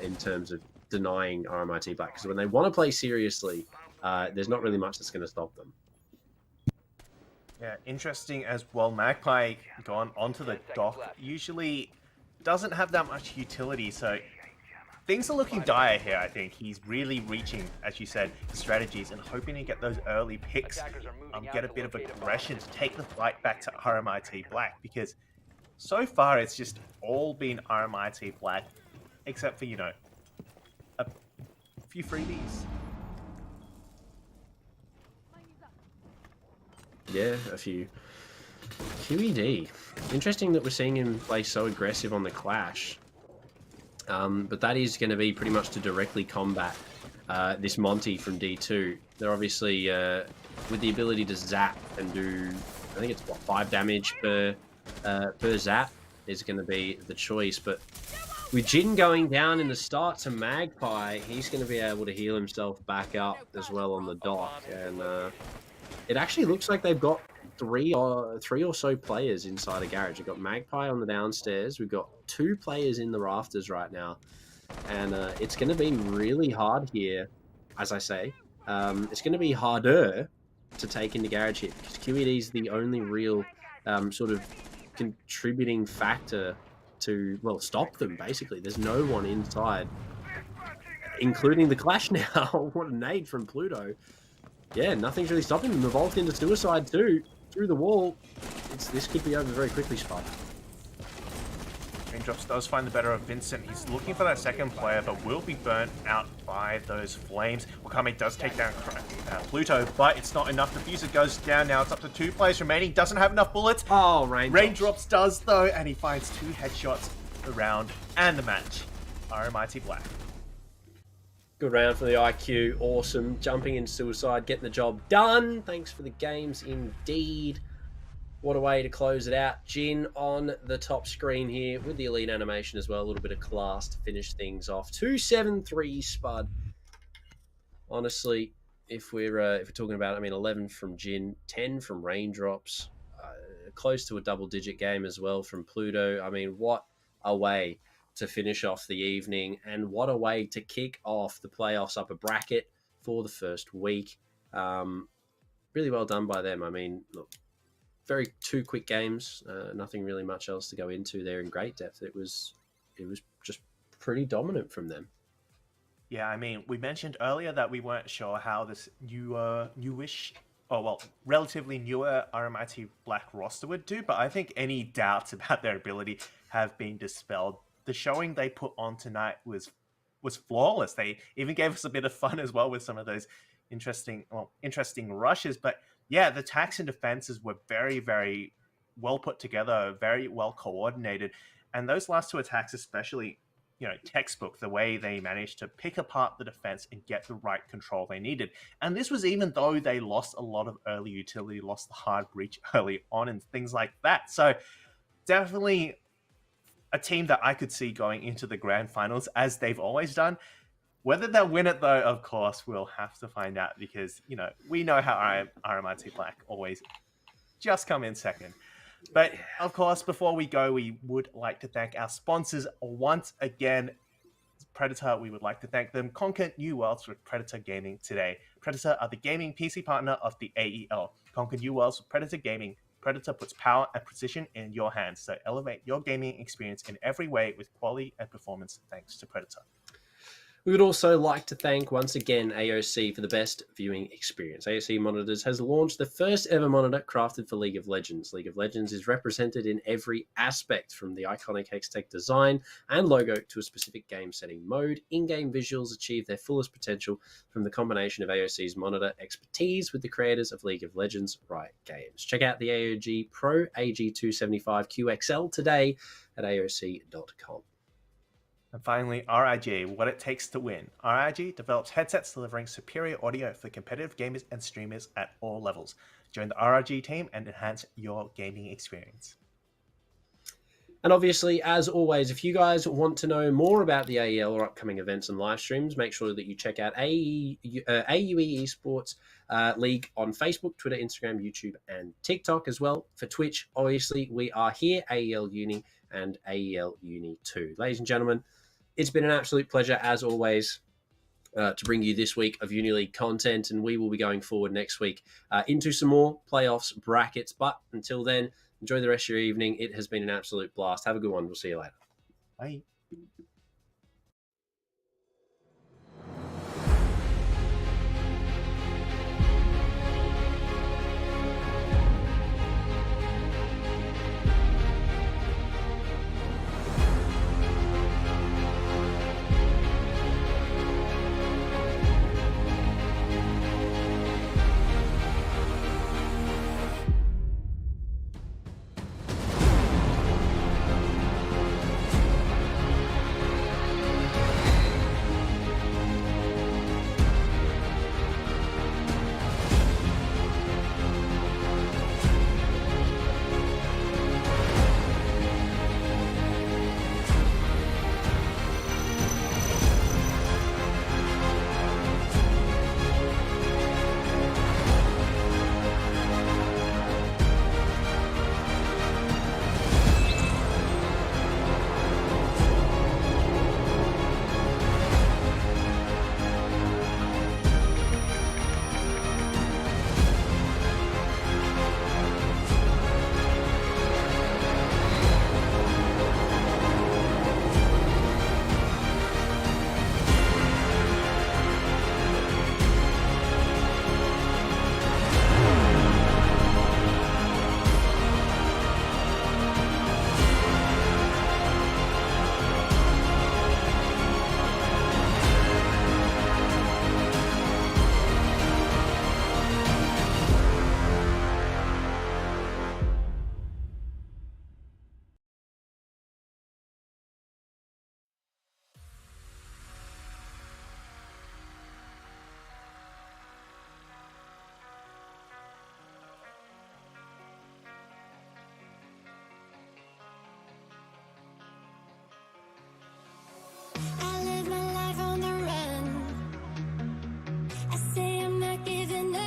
in terms of denying RMIT Black. Because when they want to play seriously, there's not really much that's going to stop them. Yeah, interesting as well. Magpie gone onto the dock usually doesn't have that much utility, so things are looking dire here, I think. He's really reaching, as you said, strategies and hoping to get those early picks, get a bit of aggression to take the fight back to RMIT Black, because so far it's just all been RMIT Black, except for, a few freebies. Yeah, a few. QED. Interesting that we're seeing him play so aggressive on the Clash. But that is going to be pretty much to directly combat this Monty from D2. They're obviously with the ability to zap and do, I think it's 5 damage per zap is going to be the choice. But with Jin going down in the start to Magpie, he's going to be able to heal himself back up as well on the dock. And it actually looks like they've got three or so players inside a garage. We've got Magpie on the downstairs. We've got 2 players in the rafters right now. And it's going to be really hard here, as I say. It's going to be harder to take into garage here because QED is the only real sort of contributing factor to, well, stop them, basically. There's no one inside, including the Clash now. What a nade from Pluto. Yeah, nothing's really stopping them. Evolved into suicide too, through the wall. This could be over very quickly, Spud. Raindrops does find the better of Vincent. He's looking for that second player, but will be burnt out by those flames. Wakame does take down Pluto, but it's not enough. The Fuser goes down now. It's up to 2 players remaining. Doesn't have enough bullets. Oh, Raindrops. Raindrops does, though, and he finds 2 headshots the round and the match. RMIT Black. Good round for the IQ. Awesome. Jumping in suicide, getting the job done. Thanks for the games indeed. What a way to close it out. Jin on the top screen here with the elite animation as well. A little bit of class to finish things off. 2-7-3 Spud. Honestly, if we're talking about, 11 from Jin, 10 from Raindrops, close to a double-digit game as well from Pluto. What a way to finish off the evening, and what a way to kick off the playoffs upper bracket for the first week. Really well done by them. Look, very 2 quick games, nothing really much else to go into there in great depth. It was just pretty dominant from them. Yeah, we mentioned earlier that we weren't sure how this relatively newer RMIT Black roster would do, but I think any doubts about their ability have been dispelled. The showing they put on tonight was flawless. They even gave us a bit of fun as well with some of those interesting rushes. But yeah, the attacks and defenses were very, very well put together, very well coordinated. And those last 2 attacks especially, textbook, the way they managed to pick apart the defense and get the right control they needed. And this was even though they lost a lot of early utility, lost the hard breach early on and things like that. So definitely a team that I could see going into the grand finals, as they've always done. Whether they'll win it, though, of course, we'll have to find out because, we know how RMIT Black always just come in second. But, of course, before we go, we would like to thank our sponsors once again. Predator, we would like to thank them. Conquer New Worlds with Predator Gaming today. Predator are the gaming PC partner of the AEL. Conquer New Worlds with Predator Gaming. Predator puts power and precision in your hands, so elevate your gaming experience in every way with quality and performance thanks to Predator. We would also like to thank once again AOC for the best viewing experience. AOC Monitors has launched the first ever monitor crafted for League of Legends. League of Legends is represented in every aspect, from the iconic Hextech design and logo to a specific game setting mode. In-game visuals achieve their fullest potential from the combination of AOC's monitor expertise with the creators of League of Legends Riot Games. Check out the AOG Pro AG275 QXL today at AOC.com. And finally, RIG, what it takes to win. RIG develops headsets delivering superior audio for competitive gamers and streamers at all levels. Join the RIG team and enhance your gaming experience. And obviously, as always, if you guys want to know more about the AEL or upcoming events and live streams, make sure that you check out AUE Esports League on Facebook, Twitter, Instagram, YouTube, and TikTok as well. For Twitch, obviously, we are here, AEL Uni and AEL Uni 2. Ladies and gentlemen, it's been an absolute pleasure, as always, to bring you this week of Unileague content, and we will be going forward next week into some more playoffs brackets. But until then, enjoy the rest of your evening. It has been an absolute blast. Have a good one. We'll see you later. Bye.